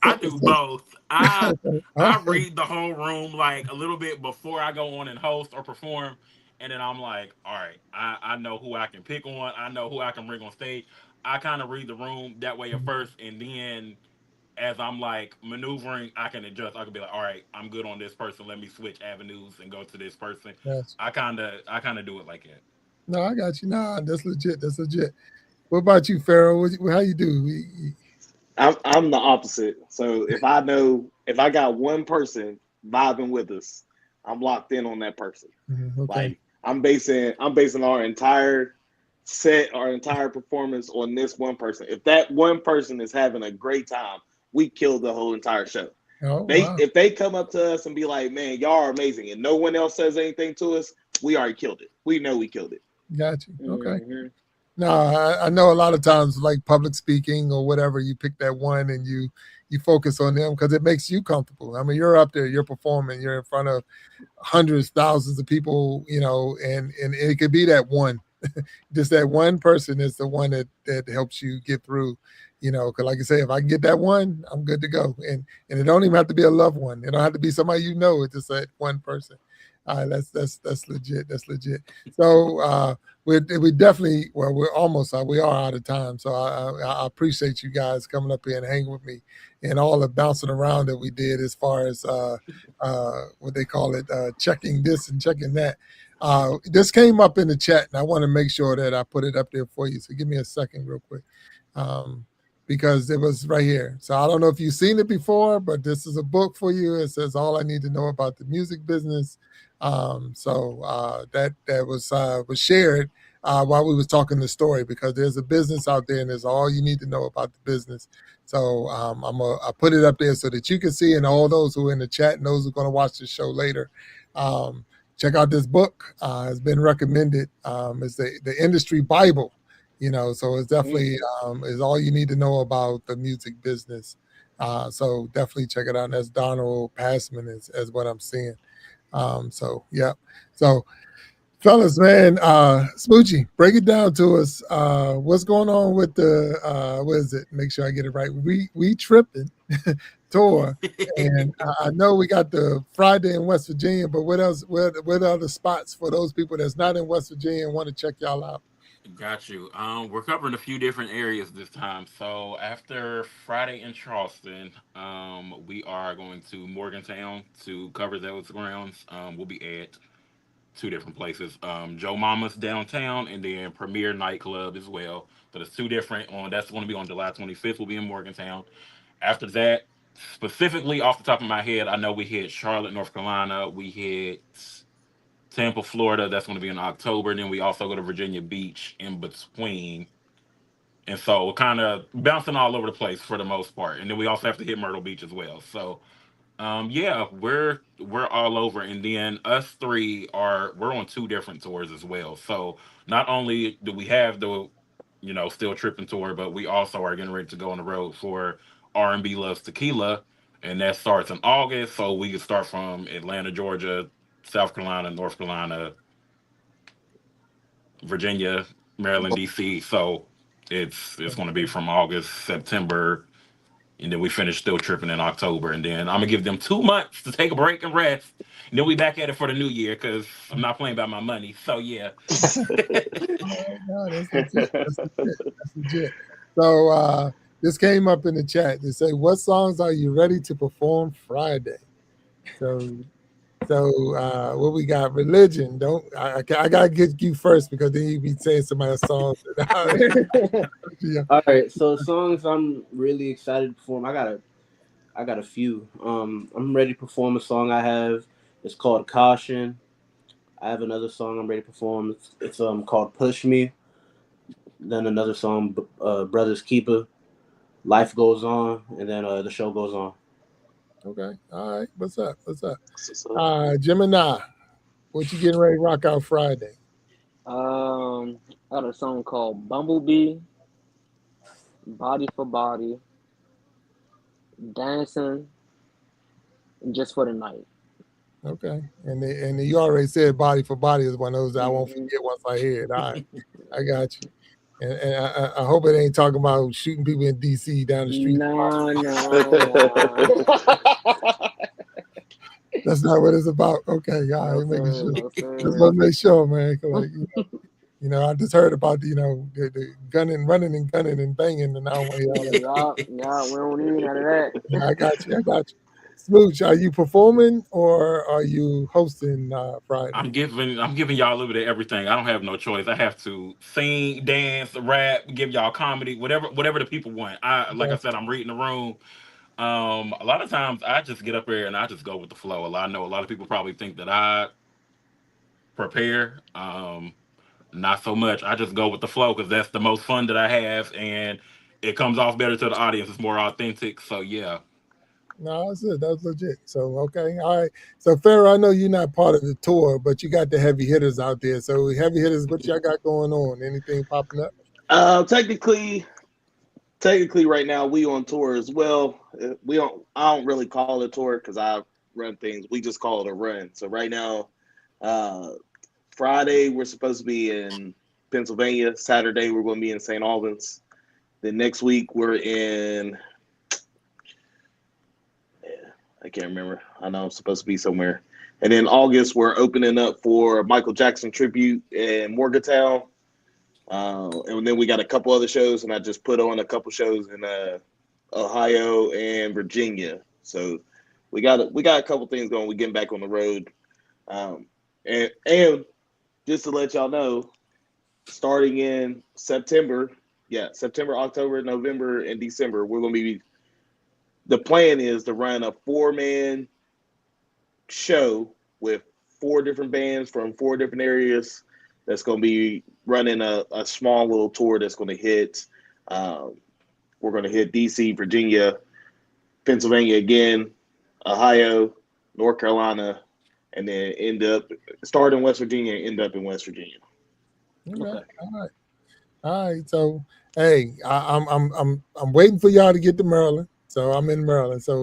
I do both. I okay. read the whole room like a little bit before I go on and host or perform, and then I'm like, all right, I know who I can pick on. I know who I can bring on stage. I kind of read the room that way at first, and then as I'm like maneuvering, I can adjust. I can be like, all right, I'm good on this person. Let me switch avenues and go to this person. Gotcha. I kind of do it like that. No, I got you. Nah, that's legit. That's legit. What about you, Pharaoh? How you do? I'm the opposite. So if I got one person vibing with us, I'm locked in on that person. Okay. Like I'm basing our entire set, our entire performance on this one person. If that one person is having a great time, we kill the whole entire show. Oh, wow. If they come up to us and be like, "Man, y'all are amazing," and no one else says anything to us, we already killed it. We know we killed it. Got you. Okay. No, I know a lot of times, like public speaking or whatever, you pick that one and you focus on them because it makes you comfortable. I mean, you're up there, you're performing, you're in front of hundreds, thousands of people, and it could be that one. Just that one person is the one that helps you get through, because like I say, if I can get that one, I'm good to go. And it don't even have to be a loved one. It don't have to be somebody it's just that one person. That's legit. That's legit. So we definitely, well, we are out of time. So I appreciate you guys coming up here and hanging with me and all the bouncing around that we did as far as what they call it, checking this and checking that. This came up in the chat, and I want to make sure that I put it up there for you. So give me a second real quick. Because it was right here. So I don't know if you've seen it before, but this is a book for you. It says all I need to know about the music business. That was shared while we was talking the story, because there's a business out there and there's all you need to know about the business. So I put it up there so that you can see, and all those who are in the chat and those who are going to watch the show later, check out this book. It's been recommended. It's the industry Bible. So it's definitely is all you need to know about the music business. So definitely check it out. And that's Donald Passman is what I'm seeing. So yeah. So Fellas, man, Smoochie, break it down to us. What's going on with the what is it? Make sure I get it right. We tripping tour, and I know we got the Friday in West Virginia, but what else? What other spots for those people that's not in West Virginia and want to check y'all out? Got you. We're covering a few different areas this time. So after Friday in Charleston, we are going to Morgantown to cover those grounds. We'll be at two different places. Joe Mama's downtown, and then Premier Nightclub as well. But it's two different. On that's going to be on July 25th. We'll be in Morgantown. After that, specifically off the top of my head, I know we hit Charlotte, North Carolina. We hit Tampa, Florida. That's going to be in October. And then we also go to Virginia Beach in between. And so we're kind of bouncing all over the place for the most part. And then we also have to hit Myrtle Beach as well. So yeah, we're all over, and then us three we're on two different tours as well. So not only do we have the, still tripping tour, but we also are getting ready to go on the road for R&B Loves Tequila, and that starts in August. So we can start from Atlanta, Georgia, South Carolina, North Carolina, Virginia, Maryland, DC. So it's going to be from August, September, and then we finish still tripping in October, and then I'm gonna give them 2 months to take a break and rest, and then we back at it for the new year because I'm not playing about my money. So yeah. Oh, no, that's legit. That's legit. That's legit. So this came up in the chat. They say, "What songs are you ready to perform Friday?" So what we got? Religion. Don't I gotta get you first because then you be saying somebody else's songs. Yeah. All right, so songs I'm really excited to perform. I got a few. I'm ready to perform a song I have. It's called Caution. I have another song I'm ready to perform. It's called Push Me. Then another song, Brothers Keeper. Life Goes On, and then the show goes on. Okay. All right. What's up? What's up? So, Gemini, what you getting ready to rock out Friday? I got a song called Bumblebee, Body for Body, Dancing, and Just for the Night. Okay. And you already said Body for Body is one of those that I won't Mhm. forget once I hear it. All right. I got you. And I hope it ain't talking about shooting people in DC down the street. No, no, no. That's not what it's about. Okay, all No right, making sir, sure. no Just sir. want to make sure, man. 'Cause like, I just heard about the gunning, running and gunning and banging, and I don't want to hear all that. Yeah, we don't need none of that. Yeah, I got you. I got you. Smooch, are you performing or are you hosting Friday? I'm giving y'all a little bit of everything. I don't have no choice. I have to sing, dance, rap, give y'all comedy, whatever the people want. Like I said, I'm reading the room. A lot of times I just get up there and I just go with the flow. I know a lot of people probably think that I prepare. Not so much. I just go with the flow because that's the most fun that I have, and it comes off better to the audience. It's more authentic. So yeah. No, that's it. That's legit. So okay, all right. So Pharaoh, I know you're not part of the tour, but you got the heavy hitters out there. So heavy hitters, what y'all got going on? Anything popping up? technically, right now we on tour as well. We don't. I don't really call it a tour because I run things. We just call it a run. So right now, uh, Friday we're supposed to be in Pennsylvania. Saturday we're going to be in St. Albans. Then next week we're in. Yeah, I can't remember. I know I'm supposed to be somewhere. And then August we're opening up for Michael Jackson tribute in Morgantown. And then we got a couple other shows, and I just put on a couple shows in Ohio and Virginia. So we got a couple things going. We're getting back on the road, and just to let y'all know, starting in September, yeah, September, October, November, and December, we're gonna be. The plan is to run a 4-man show with 4 different bands from 4 different areas. That's going to be running a small little tour that's going to hit. Um, we're going to hit DC, Virginia, Pennsylvania again, Ohio, North Carolina, and then start in West Virginia and end up in West Virginia. Okay. Okay. All right. All right. So hey, I'm waiting for y'all to get to Maryland. So I'm in Maryland. So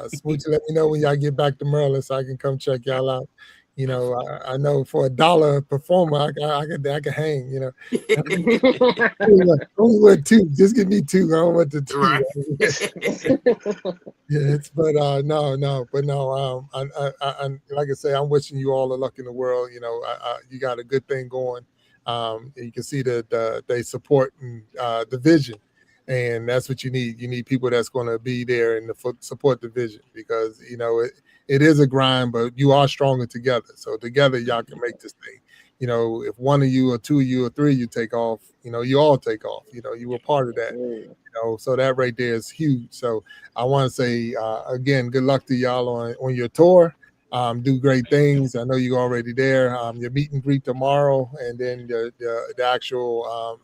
Smoochie, let me know when y'all get back to Maryland so I can come check y'all out. You know, I know for $1 a performer, I could hang. You know, only want two. Just give me two. I don't want the two. Right. Yeah, but no. Like I say, I'm wishing you all the luck in the world. You know, you got a good thing going. You can see that they support the vision, and that's what you need. You need people that's going to be there and support the vision because you know it is a grind, but you are stronger together. So together, y'all can make this thing. You know, if one of you or two of you or three of you take off, you know, you all take off. You know, you were part of that. You know, so that right there is huge. So I want to say again, good luck to y'all on your tour. Do great things. I know you're already there. Your meet and greet tomorrow, and then the actual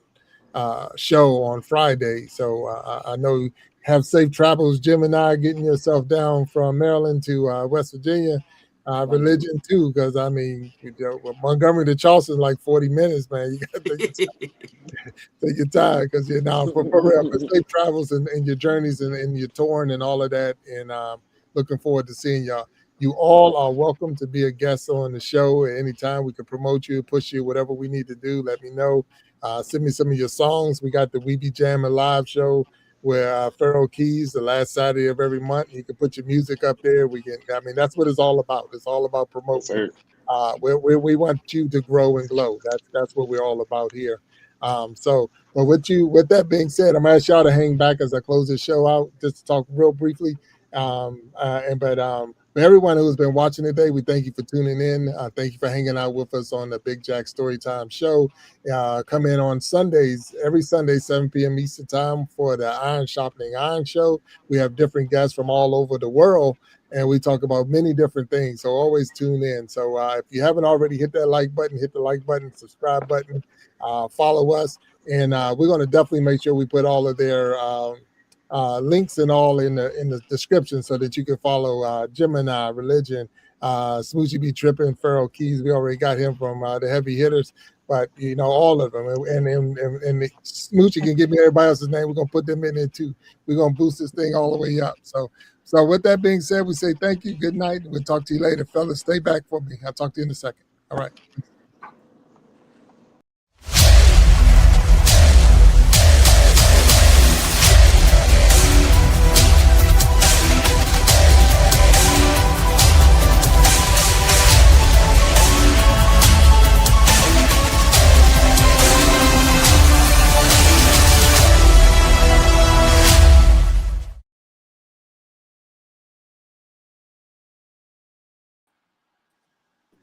show on Friday. So I know have safe travels, Gemini, getting yourself down from Maryland to West Virginia. Religion too, because I mean, you know, Montgomery to Charleston like 40 minutes, man. You got to take your time because you're now for real. But safe travels and your journeys and your touring and all of that. And looking forward to seeing y'all. You all are welcome to be a guest on the show at any time. We can promote you, push you, whatever we need to do. Let me know. Send me some of your songs. We got the We Be Jamming live show where Pharaoh Keys the last Saturday of every month. You can put your music up there. We can. I mean, that's what it's all about. It's all about promoting. We want you to grow and glow. That's what we're all about here. But with that being said, I'm gonna ask y'all to hang back as I close this show out, just to talk real briefly. For everyone who's been watching today, we thank you for tuning in. Thank you for hanging out with us on the Big Jack Storytime show. Come in on Sundays, every Sunday, 7 p.m. Eastern time for the Iron Sharpening Iron show. We have different guests from all over the world, and we talk about many different things. So always tune in. So if you haven't already hit that like button, hit the like button, subscribe button, follow us, and we're going to definitely make sure we put all of their links and all in the description so that you can follow Gemini, Religion, Smoochie Be Tripping, Pharaoh Keys. We already got him from the heavy hitters, but you know all of them. And Smoochie can give me everybody else's name. We're gonna put them in there too. We're gonna boost this thing all the way up. So with that being said, we say thank you, good night, and we'll talk to you later, fellas. Stay back for me. I'll talk to you in a second. All right.